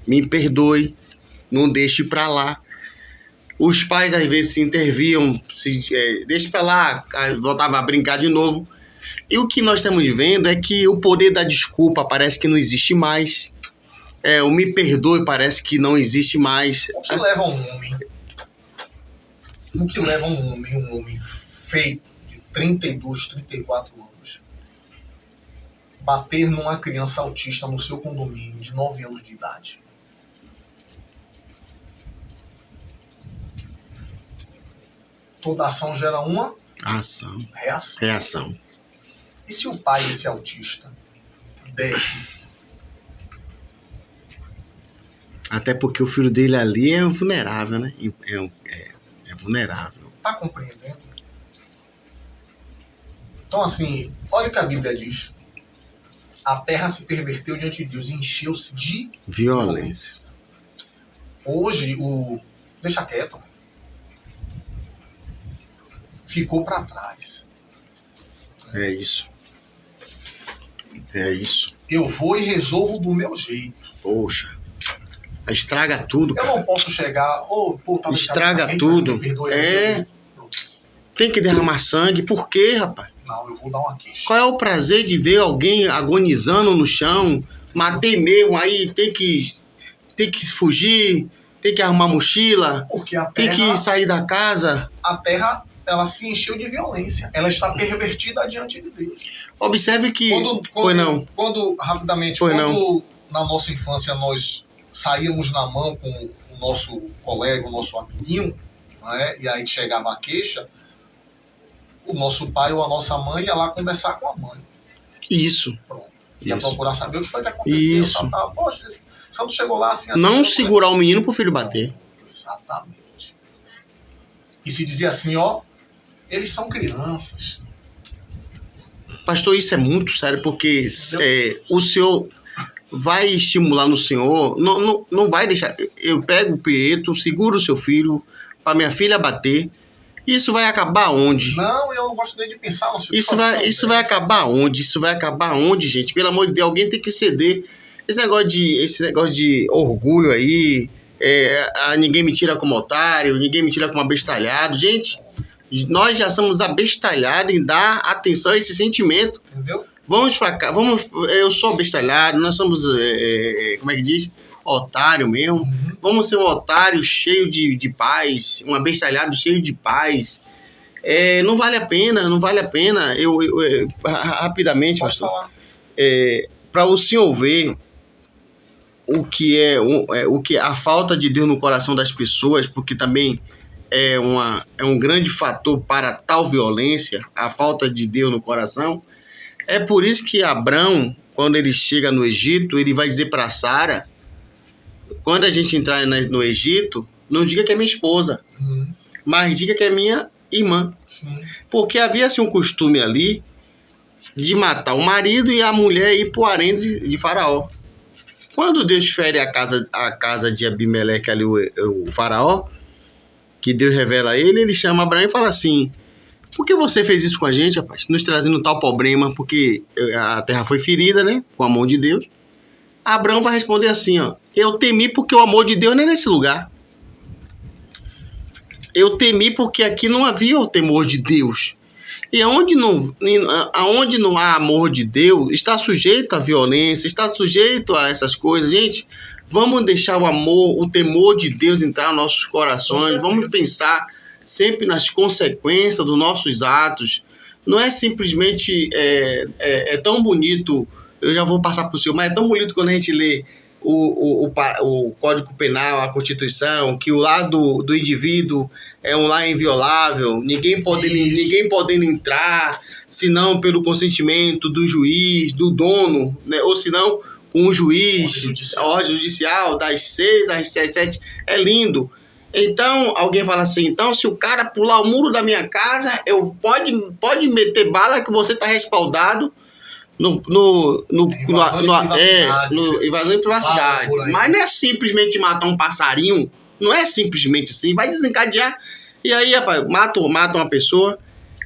S1: me perdoe, não deixe pra lá. Os pais às vezes se interviam, deixe pra lá, voltava a brincar de novo. E o que nós estamos vivendo é que o poder da desculpa parece que não existe mais. O me perdoe parece que não existe mais.
S2: O que leva um homem? O que leva um homem feito de 32, 34 anos, bater numa criança autista no seu condomínio de 9 anos de idade? Toda ação gera uma
S1: reação.
S2: E se o pai desse autista desce.
S1: Até porque o filho dele ali é vulnerável, né? É vulnerável.
S2: Tá compreendendo? Então, assim, olha o que a Bíblia diz. A terra se perverteu diante de Deus e encheu-se de
S1: Violência.
S2: Hoje, deixa quieto. Ficou para trás.
S1: É isso. É isso.
S2: Eu vou e resolvo do meu jeito.
S1: Poxa. Estraga tudo,
S2: Eu
S1: cara.
S2: não posso chegar...
S1: Estraga tudo. Tem que derramar sangue. Por quê, rapaz?
S2: Não, eu vou dar uma queixa.
S1: Qual é o prazer de ver alguém agonizando no chão? Matei mesmo, aí tem que fugir, tem que arrumar mochila,
S2: Porque a
S1: tem
S2: terra,
S1: que sair da casa.
S2: a terra, ela se encheu de violência. Ela está pervertida diante de Deus.
S1: Observe que...
S2: Rapidamente, na nossa infância nós saíamos na mão com o nosso colega, o nosso amiguinho, né? E aí chegava a queixa, o nosso pai ou a nossa mãe ia lá conversar com a mãe.
S1: Isso.
S2: Pronto. Ia
S1: Isso.
S2: procurar saber o que foi que aconteceu.
S1: Isso.
S2: Poxa, Santo chegou lá assim...
S1: Não segurar o menino pro filho bater.
S2: Exatamente. E se dizia assim, ó, eles são crianças.
S1: Pastor, isso é muito sério, porque o senhor vai estimular no senhor, não vai deixar... Eu pego o preto, seguro o seu filho, para minha filha bater. Isso vai acabar onde?
S2: Não, eu não gosto nem de pensar numa situação
S1: Isso vai acabar onde? Isso vai acabar onde, gente? Pelo amor de Deus, alguém tem que ceder. Esse negócio de orgulho aí, ninguém me tira como otário, ninguém me tira como abestalhado. Gente, nós já somos abestalhados em dar atenção a esse sentimento.
S2: Entendeu?
S1: Vamos pra cá, eu sou abestalhado, nós somos, como é que diz? Otário mesmo.
S2: Uhum.
S1: Vamos ser um otário cheio de paz, um abestalhado cheio de paz. Não vale a pena, não vale a pena. Rapidamente,
S2: Pode
S1: pastor,
S2: falar.
S1: para o senhor ver o que é a falta de Deus no coração das pessoas, porque também é um grande fator para tal violência, a falta de Deus no coração. É por isso que Abrão, quando ele chega no Egito, ele vai dizer para Sara: quando a gente entrar no Egito, não diga que é minha esposa, mas diga que é minha irmã.
S2: Sim.
S1: Porque havia assim, um costume ali de matar o marido e a mulher ir para o harém de Faraó. Quando Deus fere a casa de Abimeleque, ali, o Faraó, que Deus revela a ele, ele chama Abraão e fala assim: por que você fez isso com a gente, rapaz? Nos trazendo tal problema, porque a terra foi ferida, né? Com a mão de Deus. Abraão vai responder assim, ó: eu temi porque o amor de Deus não é nesse lugar. Eu temi porque aqui não havia o temor de Deus. E aonde não há amor de Deus, está sujeito à violência, está sujeito a essas coisas. Gente, vamos deixar o amor, o temor de Deus entrar nos nossos corações. Vamos pensar sempre nas consequências dos nossos atos. Não é simplesmente... É tão bonito, eu já vou passar para o senhor, mas é tão bonito quando a gente lê o Código Penal, a Constituição, que o lado do indivíduo é um lar inviolável, ninguém podendo entrar, senão pelo consentimento do juiz, do dono, né? Ou senão com o juiz, a ordem judicial, das 6 às 7, é lindo. Então, alguém fala assim: então, se o cara pular o muro da minha casa, pode meter bala que você está respaldado invasão de privacidade. Mas não é simplesmente matar um passarinho, não é simplesmente assim, vai desencadear. E aí, rapaz, mata uma pessoa,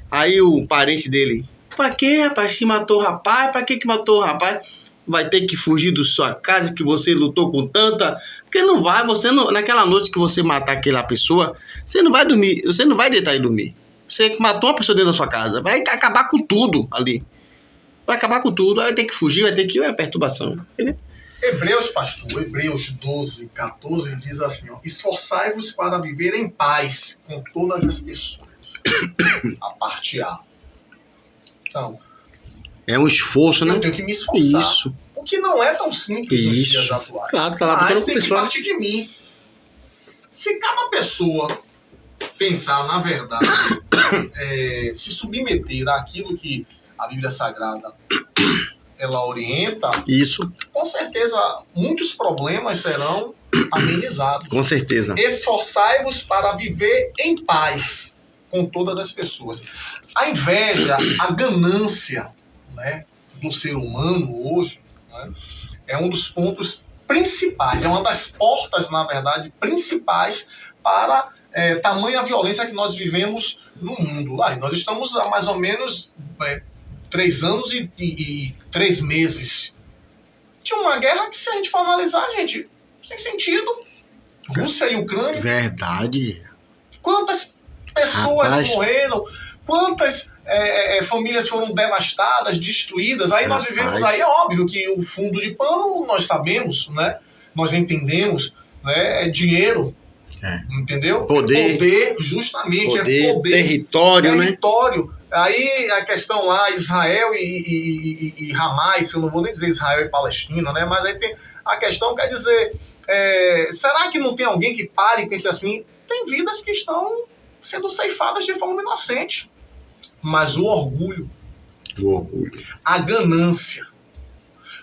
S1: aí o parente dele: pra que, rapaz, se matou o rapaz? Pra que matou o rapaz? Vai ter que fugir da sua casa que você lutou com tanta... Porque não vai, naquela noite que você matar aquela pessoa, você não vai dormir, você não vai deitar e dormir. Você matou uma pessoa dentro da sua casa, vai acabar com tudo ali. Vai acabar com tudo, vai ter que fugir, vai ter que ir a perturbação. Entendeu?
S2: Hebreus 12, 14 diz assim, ó: esforçai-vos para viver em paz com todas as pessoas. A parte A. Então,
S1: é um esforço, né?
S2: Eu tenho que me esforçar.
S1: Isso.
S2: O que não é tão simples nos dias atuais.
S1: Claro, tá lá.
S2: Mas tem que partir de mim. Se cada pessoa tentar, na verdade, se submeter àquilo que a Bíblia Sagrada ela orienta,
S1: Isso,
S2: com certeza muitos problemas serão amenizados.
S1: com certeza.
S2: Esforçai-vos para viver em paz com todas as pessoas. A inveja, a ganância, né, do ser humano hoje, né, é um dos pontos principais, é uma das portas, na verdade, principais para tamanha violência que nós vivemos no mundo. Lá, nós estamos há mais ou menos 3 anos e 3 meses de uma guerra que, se a gente for analisar, gente, sem sentido. Rússia e Ucrânia.
S1: Verdade.
S2: Quantas pessoas
S1: Rapaz,
S2: morreram? Quantas famílias foram devastadas, destruídas? Aí nós vivemos, aí é óbvio que o fundo de pano nós sabemos, né? Nós entendemos, né? É dinheiro, entendeu?
S1: Poder,
S2: justamente,
S1: poder,
S2: é poder,
S1: território, né?
S2: território. Aí a questão lá, Israel e Hamas, eu não vou nem dizer Israel e Palestina, né? Mas aí tem a questão, quer dizer, será que não tem alguém que pare e pense assim, tem vidas que estão sendo ceifadas de forma inocente. Mas o orgulho, a ganância,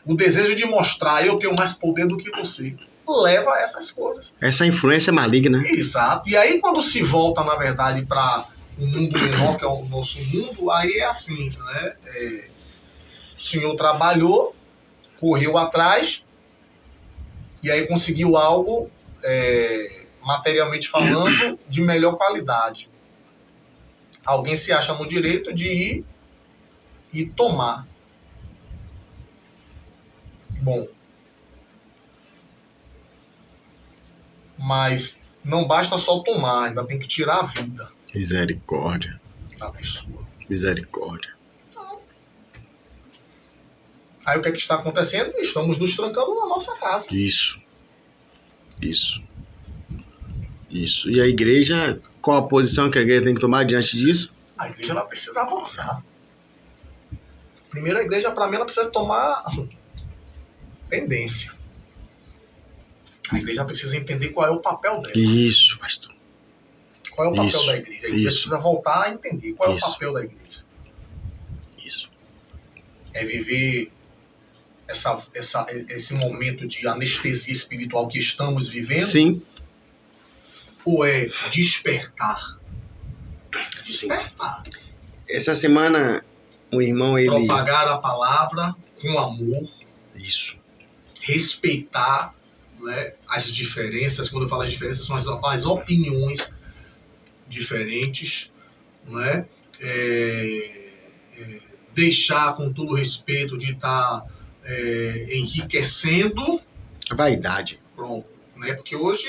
S2: o desejo de mostrar eu tenho mais poder do que você, leva a essas coisas.
S1: Essa influência maligna.
S2: Exato. E aí quando se volta, na verdade, para um mundo menor, que é o nosso mundo, aí é assim, né? O senhor trabalhou, correu atrás, e aí conseguiu algo, materialmente falando, de melhor qualidade. Alguém se acha no direito de ir e tomar. Bom. Mas não basta só tomar, ainda tem que tirar a vida
S1: Misericórdia.
S2: da pessoa.
S1: Misericórdia.
S2: Então, aí o que é que está acontecendo? Estamos nos trancando na nossa casa.
S1: Isso. Isso. Isso. E a igreja, qual a posição que a igreja tem que tomar diante disso?
S2: A igreja ela precisa avançar. Primeiro, a igreja, para mim, ela precisa tomar tendência. A igreja precisa entender qual é o papel dela.
S1: Isso, pastor.
S2: Qual é o papel
S1: Isso,
S2: da igreja? A igreja
S1: isso.
S2: precisa voltar a entender qual é o
S1: Isso.
S2: papel da igreja.
S1: Isso.
S2: É viver esse momento de anestesia espiritual que estamos vivendo?
S1: Sim.
S2: Ou é despertar? Despertar.
S1: Essa semana, o irmão, ele...
S2: Propagar a palavra com amor.
S1: Isso.
S2: Respeitar, né, as diferenças. Quando eu falo as diferenças, são as opiniões diferentes, né? Deixar com todo respeito de estar enriquecendo.
S1: A vaidade.
S2: Pronto, né? Porque hoje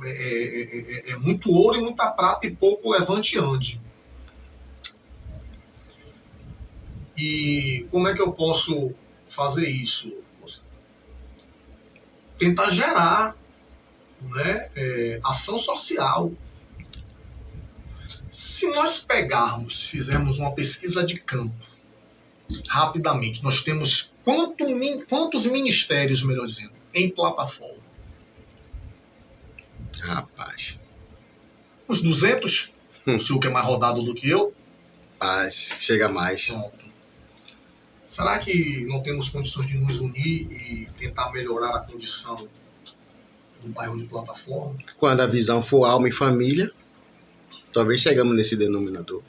S2: é muito ouro e muita prata e pouco levante e ande. E como é que eu posso fazer isso? Tentar gerar, né, ação social. Se nós fizermos uma pesquisa de campo, rapidamente, nós temos quantos ministérios, melhor dizendo, em plataforma?
S1: Rapaz.
S2: Uns 200? O senhor que é mais rodado do que eu?
S1: Rapaz, chega mais.
S2: Pronto. Será que não temos condições de nos unir e tentar melhorar a condição do bairro de plataforma?
S1: Quando a visão for alma e família, talvez chegamos nesse denominador.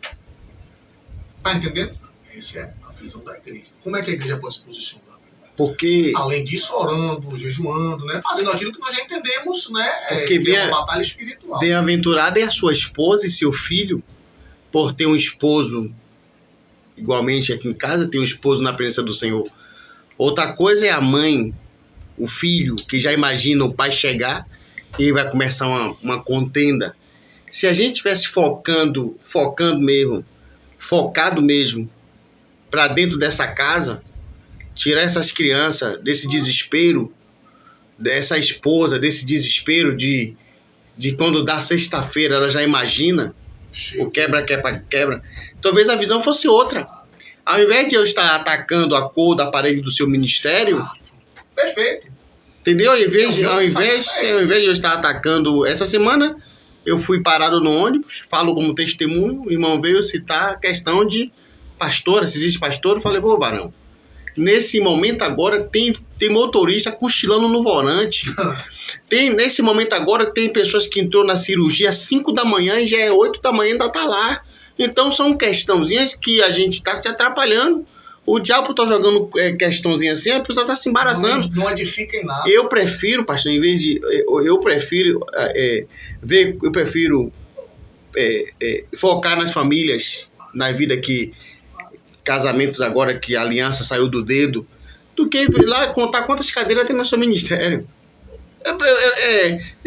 S2: Tá entendendo? Essa é a visão da igreja. Como é que a igreja pode se posicionar?
S1: Porque...
S2: Além disso, orando, jejuando, né? Fazendo aquilo que nós já entendemos, né?
S1: Porque
S2: que é uma batalha espiritual.
S1: Bem-aventurada é a sua esposa e seu filho, por ter um esposo, igualmente aqui em casa, tem um esposo na presença do Senhor. Outra coisa é a mãe, o filho, que já imagina o pai chegar e vai começar uma contenda. Se a gente estivesse focado mesmo, para dentro dessa casa, tirar essas crianças desse desespero, dessa esposa, desse desespero de quando dá sexta-feira, ela já imagina o quebra. Talvez a visão fosse outra. Ao invés de eu estar atacando a cor da parede do seu ministério...
S2: Perfeito.
S1: Entendeu? Ao invés de eu estar atacando... Essa semana, eu fui parado no ônibus, falo como testemunho, o irmão veio citar a questão de pastora, se existe pastor, eu falei, pô, varão, Nesse momento agora tem motorista cochilando no volante. Nesse momento agora tem pessoas que entrou na cirurgia às 5 da manhã e já é 8 da manhã e ainda tá lá. Então são questãozinhas que a gente tá se atrapalhando. O diabo tá jogando questãozinha assim, a pessoa tá se embaraçando.
S2: Não edifica em nada.
S1: Eu prefiro, pastor, em vez de... Eu prefiro focar nas famílias, na vida que... Casamentos agora que a aliança saiu do dedo, do que ir lá contar quantas cadeiras tem no seu ministério.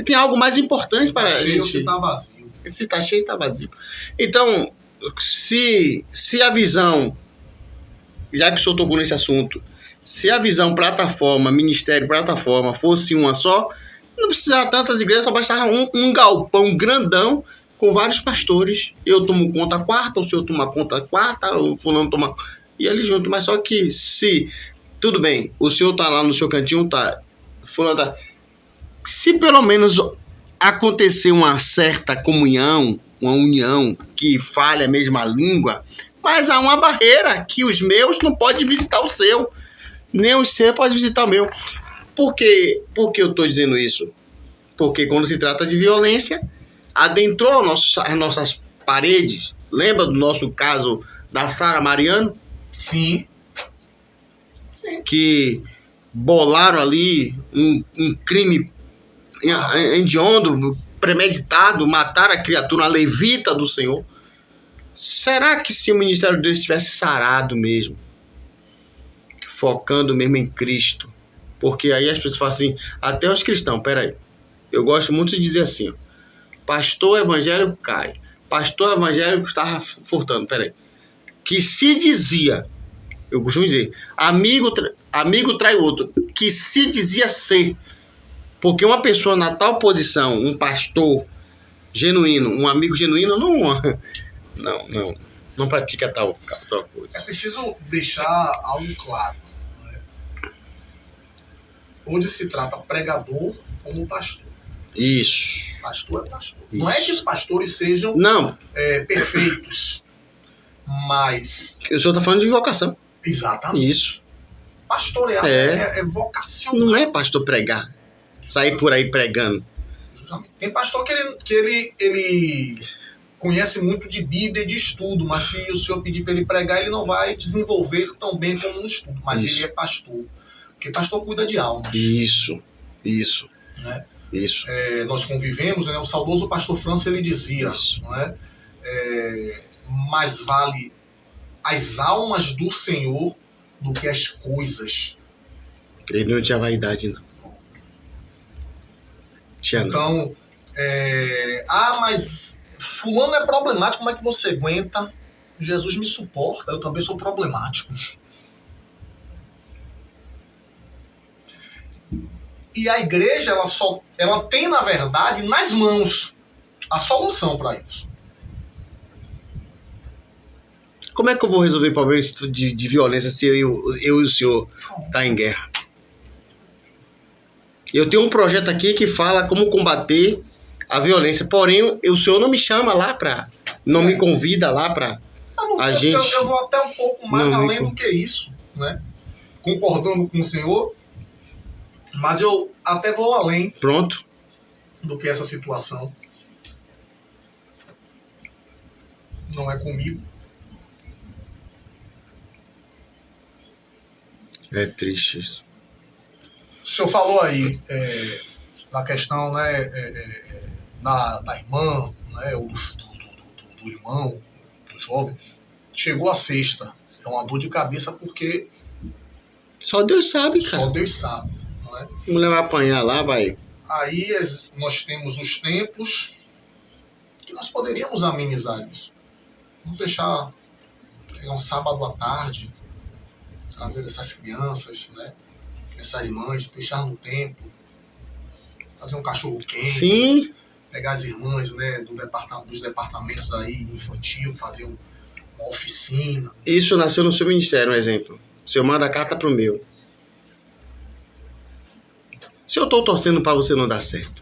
S1: Tem algo mais importante para a gente.
S2: Se tá vazio.
S1: Se tá cheio, tá vazio. Então, se a visão, já que o senhor tocou nesse assunto, se a visão plataforma, ministério, plataforma, fosse uma só, não precisava tantas igrejas, só bastava um galpão grandão com vários pastores. Eu tomo conta quarta, o senhor toma conta quarta, o fulano toma... E ali junto. Mas só que tudo bem, o senhor tá lá no seu cantinho, tá... Fulano tá... Se pelo menos acontecer uma certa comunhão, uma união que fale a mesma língua, mas há uma barreira que os meus não podem visitar o seu, nem o seu pode visitar o meu. Por que eu estou dizendo isso? Porque quando se trata de violência, adentrou as nossas paredes. Lembra do nosso caso da Sara Mariano?
S2: Sim.
S1: Que bolaram ali um crime hediondo, premeditado, mataram a criatura, a levita do Senhor. Será que se o ministério de Deus estivesse sarado mesmo, focando mesmo em Cristo? Porque aí as pessoas falam assim, até os cristãos, peraí, eu gosto muito de dizer assim, ó, pastor evangélico cai, pastor evangélico está furtando, peraí, que se dizia, eu costumo dizer, amigo trai outro, que se dizia ser, porque uma pessoa na tal posição, um pastor genuíno, um amigo genuíno, não pratica tal coisa.
S2: É preciso deixar algo claro, né? Onde se trata pregador como pastor.
S1: Isso.
S2: Pastor é pastor.
S1: Isso.
S2: Não é que os pastores sejam perfeitos, mas...
S1: O senhor está falando de vocação.
S2: Exatamente.
S1: Isso.
S2: Pastorear é vocacional.
S1: Não é pastor pregar, sair por aí pregando.
S2: Justamente. Tem pastor que ele conhece muito de Bíblia e de estudo, mas se o senhor pedir para ele pregar, ele não vai desenvolver tão bem como no estudo. Mas
S1: Isso.
S2: ele é pastor. Porque pastor cuida de almas.
S1: Isso.
S2: Né?
S1: Isso.
S2: Nós convivemos, né? O saudoso pastor França, ele dizia, não é? Mais vale as almas do Senhor do que as coisas.
S1: Ele não tinha vaidade, não. Tinha, não.
S2: Então, mas fulano é problemático, como é que você aguenta? Jesus me suporta, eu também sou problemático. E a igreja, ela tem, na verdade, nas mãos a solução para isso.
S1: Como é que eu vou resolver problemas de violência se eu e o senhor tá em guerra? Eu tenho um projeto aqui que fala como combater a violência, porém o senhor não me chama lá não me convida lá para gente...
S2: Eu vou até um pouco mais além do que isso, né? Concordando com o senhor, mas eu até vou além.
S1: Pronto.
S2: Do que essa situação. Não é comigo.
S1: É triste isso.
S2: O senhor falou aí da questão, né, da irmã, né, ou do irmão, do jovem. Chegou a sexta. É uma dor de cabeça porque...
S1: Só Deus sabe, cara.
S2: Só Deus sabe. Não é?
S1: A mulher vai apanhar lá, vai...
S2: Aí nós temos os templos que nós poderíamos amenizar isso. Vamos deixar pegar um sábado à tarde, trazer essas crianças, né, essas mães, deixar no templo, fazer um cachorro quente.
S1: Sim.
S2: Pegar as irmãs, né, dos departamentos aí infantil, fazer uma oficina.
S1: Isso nasceu no seu ministério, um exemplo. O senhor manda a carta pro meu. Se eu estou torcendo para você não dar certo.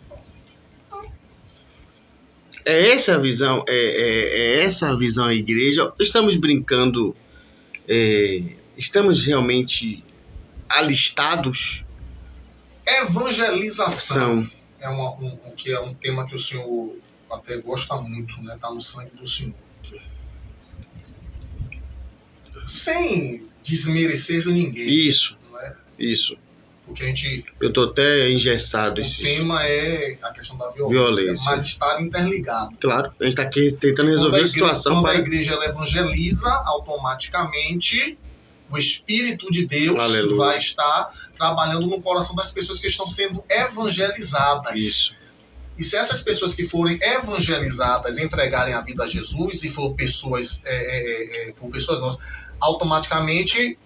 S1: É essa a visão, essa a visão da igreja. Estamos brincando estamos realmente alistados?
S2: Evangelização
S1: São.
S2: que é um tema que o senhor até gosta muito, né? Tá no sangue do senhor. Sem desmerecer ninguém.
S1: Isso,
S2: Não é?
S1: isso.
S2: Porque a gente...
S1: Eu tô até engessado.
S2: O
S1: Esse...
S2: tema é a questão da violência. Mas estar interligado.
S1: Claro, a gente está aqui tentando resolver a situação.
S2: Quando a igreja ela evangeliza, automaticamente o Espírito de Deus
S1: Aleluia.
S2: vai estar trabalhando no coração das pessoas que estão sendo evangelizadas.
S1: Isso.
S2: E se essas pessoas que forem evangelizadas entregarem a vida a Jesus e for pessoas nossas, automaticamente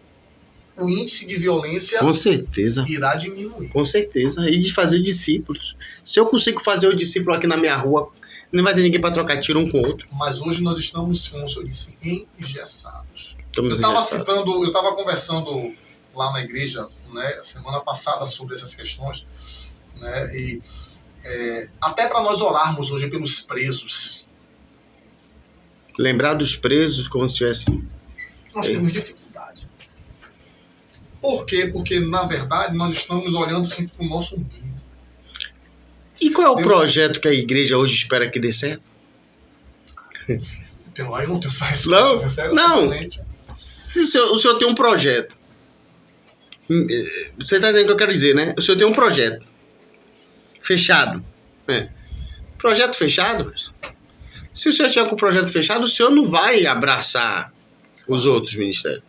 S2: o índice de violência
S1: com certeza
S2: irá diminuir.
S1: Com certeza. E de fazer discípulos. Se eu consigo fazer o discípulo aqui na minha rua, não vai ter ninguém para trocar tiro um com o outro.
S2: Mas hoje nós estamos, como o senhor disse, engessados.
S1: Eu
S2: estava conversando lá na igreja, né, semana passada sobre essas questões, né, e até para nós orarmos hoje pelos presos.
S1: Lembrar dos presos como se tivesse...
S2: Nós temos dificuldade. Por quê? Porque, na verdade, nós estamos olhando sempre para o nosso umbigo.
S1: E qual é o projeto que a igreja hoje espera que dê certo?
S2: Então, aí eu não tenho essa resposta sincera.
S1: Não. Se o senhor tem um projeto, você está entendendo o que eu quero dizer, né? O senhor tem um projeto fechado. Projeto fechado, se o senhor tiver com o projeto fechado, o senhor não vai abraçar os outros ministérios.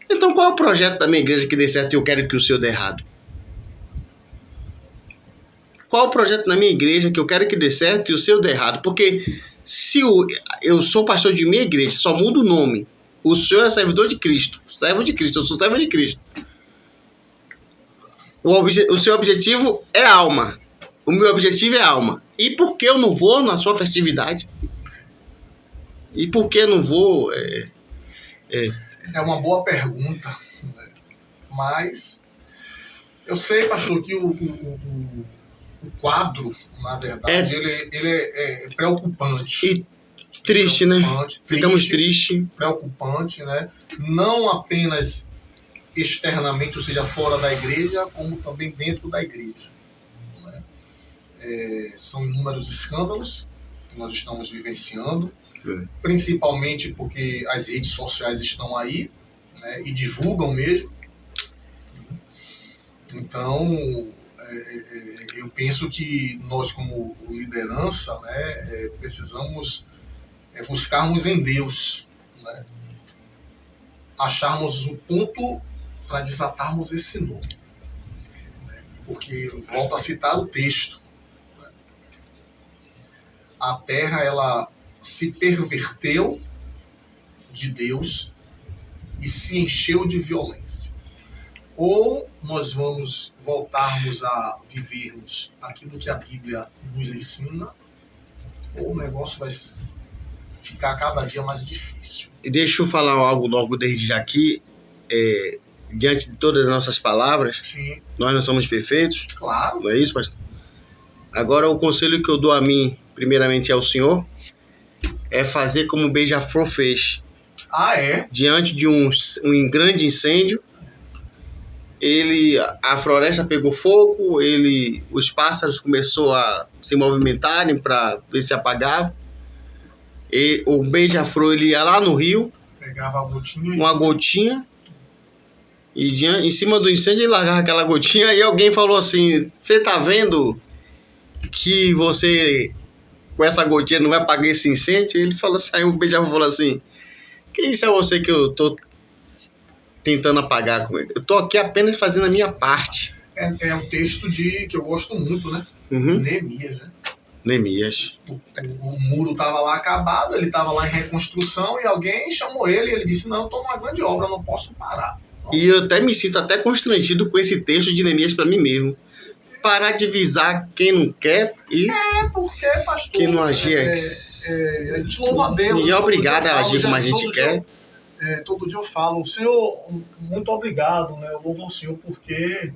S1: Então qual é o projeto da minha igreja que dê certo e eu quero que o senhor dê errado? Qual é o projeto da minha igreja que eu quero que dê certo e o seu dê errado? Porque se eu sou pastor de minha igreja, só muda o nome. O senhor é servidor de Cristo. Servo de Cristo, eu sou servo de Cristo. O seu objetivo é alma. O meu objetivo é alma. E por que eu não vou na sua festividade? E por que eu não vou...
S2: É uma boa pergunta. Né? Mas eu sei, pastor, que o quadro, na verdade, ele é preocupante.
S1: E triste, né? Ficamos tristes.
S2: Preocupante, né? Não apenas externamente, ou seja, fora da igreja, como também dentro da igreja. Né? São inúmeros escândalos que nós estamos vivenciando, principalmente porque as redes sociais estão aí, né? E divulgam mesmo. Então, eu penso que nós, como liderança, né, precisamos buscarmos em Deus, né, acharmos o ponto para desatarmos esse nó. Né, porque, volto a citar o texto, né, a terra ela se perverteu de Deus e se encheu de violência. Ou nós vamos voltarmos a vivermos aquilo que a Bíblia nos ensina, ou o negócio vai ficar cada dia mais difícil.
S1: E deixa eu falar algo logo desde já aqui, diante de todas as nossas palavras.
S2: Sim.
S1: Nós não somos perfeitos.
S2: Claro.
S1: Não é isso, pastor? Agora, o conselho que eu dou a mim, primeiramente ao senhor, é fazer como o Beija-Flor fez.
S2: Ah, é?
S1: Diante de um grande incêndio, a floresta pegou fogo, os pássaros começaram a se movimentarem para ver se apagava. E o Beija-Flor ele ia lá no rio,
S2: pegava a gotinha,
S1: uma gotinha, e em cima do incêndio ele largava aquela gotinha, e alguém falou assim: você tá vendo que você com essa gotinha não vai apagar esse incêndio? Ele falou assim, aí o Beija-Flor falou assim: quem disse a você que eu tô tentando apagar com ele? Eu tô aqui apenas fazendo a minha parte.
S2: É um texto que eu gosto muito, né?
S1: Uhum.
S2: Neemias, né?
S1: Neemias.
S2: O muro estava lá acabado, ele estava lá em reconstrução e alguém chamou ele e ele disse: não, eu estou numa grande obra, eu não posso parar. Não.
S1: E eu até me sinto até constrangido com esse texto de Neemias para mim mesmo. Parar de visar quem não quer e...
S2: porque, pastor...
S1: Quem não agir
S2: a gente louva a Deus.
S1: E é obrigado a agir como a gente quer.
S2: Todo dia eu falo: Senhor, muito obrigado, né? Eu louvo ao Senhor porque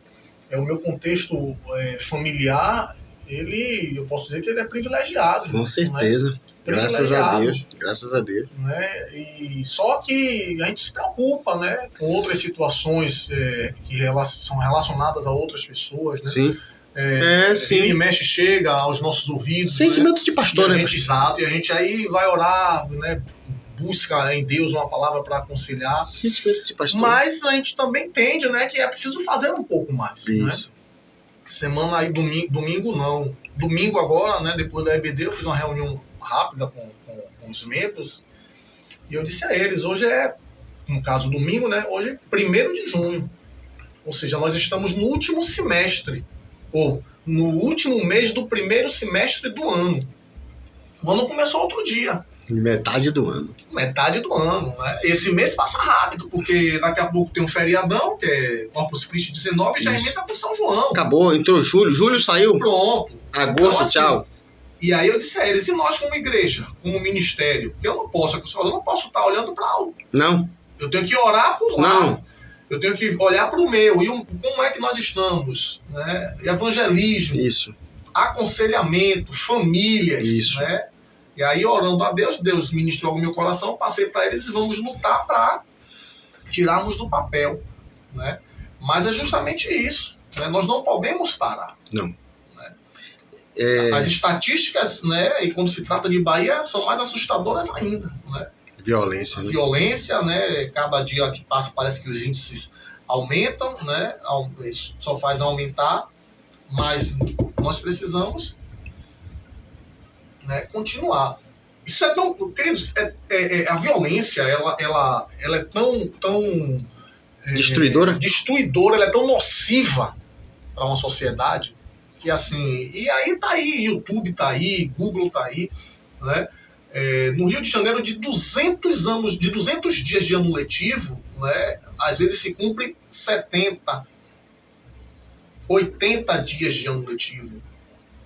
S2: o meu contexto familiar, eu posso dizer que ele é privilegiado.
S1: Com certeza.
S2: Né?
S1: Graças a
S2: privilegiado,
S1: Deus, graças a Deus.
S2: né? E só que a gente se preocupa, né, com outras situações são relacionadas a outras pessoas, né?
S1: Sim. Sim.
S2: Vira e mexe chega aos nossos ouvidos,
S1: Sentimento de
S2: né?
S1: pastor, né?
S2: Exato, e a gente aí vai orar, né? Busca em Deus uma palavra para aconselhar.
S1: Sentimento de pastor.
S2: Mas a gente também entende, né, que é preciso fazer um pouco mais.
S1: Isso.
S2: Né? Semana aí, domingo não. Domingo agora, né, depois da EBD, eu fiz uma reunião rápida com os membros e eu disse a eles, hoje no caso domingo, né, hoje é 1º de junho. Ou seja, nós estamos no último semestre, ou no último mês do 1º semestre do ano. O ano começou outro dia.
S1: Metade do ano.
S2: Metade do ano, né? Esse mês passa rápido, porque daqui a pouco tem um feriadão, que é Corpus Christi 19, e já emenda com São João.
S1: Acabou, entrou julho. Julho saiu.
S2: Pronto.
S1: Agosto,
S2: então, assim,
S1: tchau.
S2: E aí eu disse a eles, e nós como igreja, como ministério? Eu não posso estar olhando para algo.
S1: Não.
S2: Eu tenho que orar por lá.
S1: Não.
S2: Eu tenho que olhar para o meu. E como é que nós estamos? Né? Evangelismo.
S1: Isso.
S2: Aconselhamento, famílias.
S1: Isso.
S2: Né? E aí, orando a Deus, Deus ministrou no meu coração, passei para eles e vamos lutar para tirarmos do papel. Né? Mas é justamente isso. Né? Nós não podemos parar.
S1: Não.
S2: Né? As estatísticas, né, e quando se trata de Bahia, são mais assustadoras ainda. Né?
S1: Violência. Né?
S2: Violência, né? Cada dia que passa parece que os índices aumentam, né? Isso só faz aumentar, mas nós precisamos, né, continuar. Isso é tão, queridos, a violência, ela é tão
S1: destruidora,
S2: ela é tão nociva para uma sociedade que assim, e aí tá aí, YouTube tá aí, Google tá aí, né? No Rio de Janeiro, de 200 dias de ano letivo, né, às vezes se cumpre 70, 80 dias de ano letivo.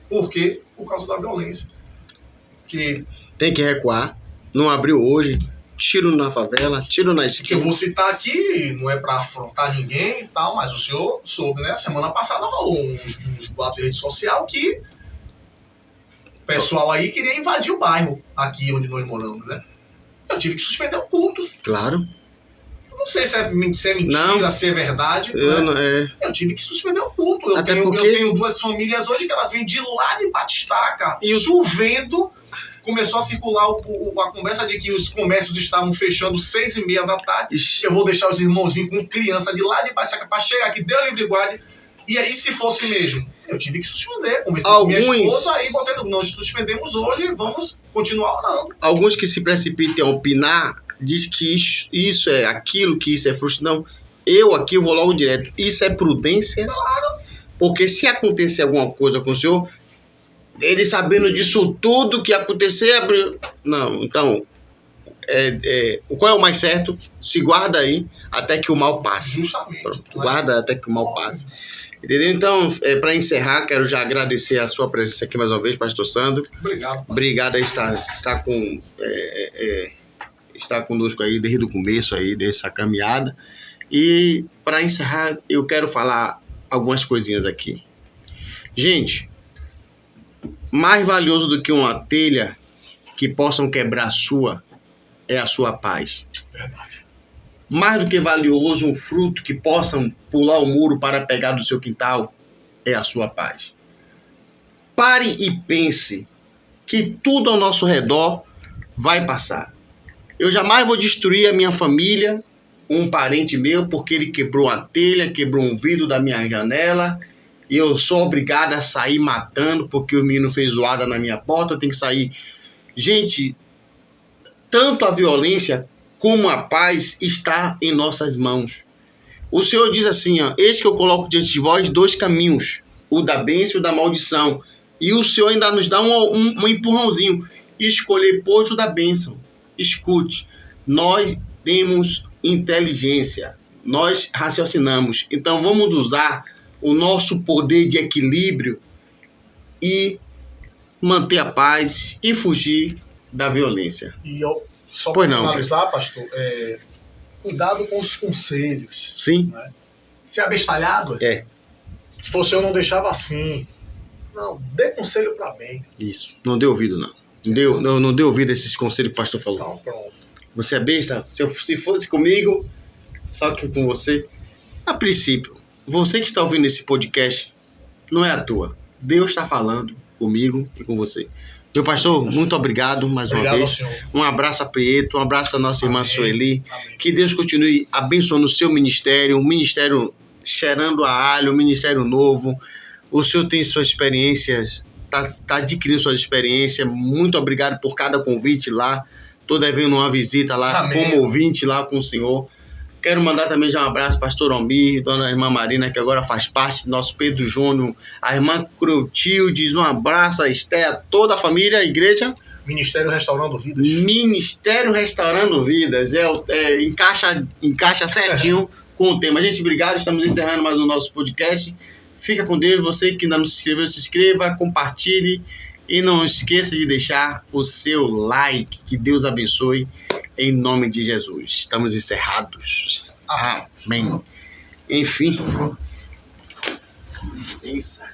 S2: Por quê? Por causa da violência. Que
S1: tem que recuar, não abriu hoje, tiro na favela, tiro na esquina.
S2: Que eu vou citar aqui, não é para afrontar ninguém e tal, mas o senhor soube, né? Semana passada rolou uns boatos de rede social que o pessoal aí queria invadir o bairro, aqui onde nós moramos, né? Eu tive que suspender o culto.
S1: Claro.
S2: Eu não sei se é mentira, não, se é verdade. Eu tive que suspender o culto. Eu tenho 2 famílias hoje que elas vêm de lá de Batistaca, chovendo. Começou a circular a conversa de que os comércios estavam fechando 6h30 da tarde. Ixi. Eu vou deixar os irmãozinhos com criança de lá de Batistaca para chegar aqui, deu livre guarda. E aí, se fosse mesmo, eu tive que suspender. Conversei com minha esposa, aí nós suspendemos hoje, vamos continuar orando.
S1: Alguns que se precipitam a opinar, diz que isso é aquilo, que isso é frustração. Não, eu aqui vou logo direto. Isso é prudência.
S2: Claro.
S1: Porque se acontecer alguma coisa com o senhor, ele sabendo disso tudo que acontecer, não, então, qual é o mais certo? Se guarda aí até que o mal passe.
S2: Justamente.
S1: Guarda até que o mal passe. Entendeu? Então, para encerrar, quero já agradecer a sua presença aqui mais uma vez, pastor Sandro.
S2: Obrigado. Pastor.
S1: Obrigado a estar conosco aí desde o começo aí dessa caminhada. E para encerrar, eu quero falar algumas coisinhas aqui. Gente, mais valioso do que uma telha que possam quebrar a sua é a sua paz.
S2: Verdade.
S1: Mais do que valioso um fruto que possam pular o muro para pegar do seu quintal é a sua paz. Pare e pense que tudo ao nosso redor vai passar. Eu jamais vou destruir a minha família, um parente meu, porque ele quebrou a telha, quebrou um vidro da minha janela, e eu sou obrigado a sair matando porque o menino fez zoada na minha porta, eu tenho que sair. Gente, tanto a violência como a paz está em nossas mãos. O Senhor diz assim, ó, eis que eu coloco diante de vós 2 caminhos, o da bênção e o da maldição. E o Senhor ainda nos dá um empurrãozinho. Escolher, pois, o da bênção. Escute, nós temos inteligência, nós raciocinamos. Então vamos usar o nosso poder de equilíbrio e manter a paz e fugir da violência.
S2: E só para finalizar, pastor, cuidado com os conselhos.
S1: Sim.
S2: Né? Se é abestalhado, se fosse eu não deixava assim. Não, dê conselho para bem.
S1: Isso, não dê ouvido não. Não deu ouvido a esses conselhos que o pastor falou.
S2: Não, pronto.
S1: Você é besta? Se fosse comigo, só que com você. A princípio, você que está ouvindo esse podcast, não é à toa. Deus está falando comigo e com você. Meu pastor, muito obrigado mais uma vez.
S2: Senhor.
S1: Um abraço a Prieto, um abraço a nossa irmã Sueli.
S2: Amém.
S1: Que Deus continue abençoando o seu ministério, um ministério cheirando a alho, um ministério novo. O senhor tem suas experiências, está adquirindo suas experiências. Muito obrigado por cada convite lá. Estou devendo uma visita lá,
S2: Amém.
S1: como ouvinte lá com o senhor. Quero mandar também já um abraço para pastor Almir, dona irmã Marina, que agora faz parte do nosso Pedro Júnior, a irmã Clotildes, um abraço a Esté, a toda a família, a igreja.
S2: Ministério Restaurando Vidas.
S1: Ministério Restaurando Vidas, encaixa certinho com o tema. Gente, obrigado, estamos encerrando mais o nosso podcast. Fica com Deus, você que ainda não se inscreveu, se inscreva, compartilhe e não esqueça de deixar o seu like. Que Deus abençoe. Em nome de Jesus. Estamos encerrados. Amém. Enfim. Licença.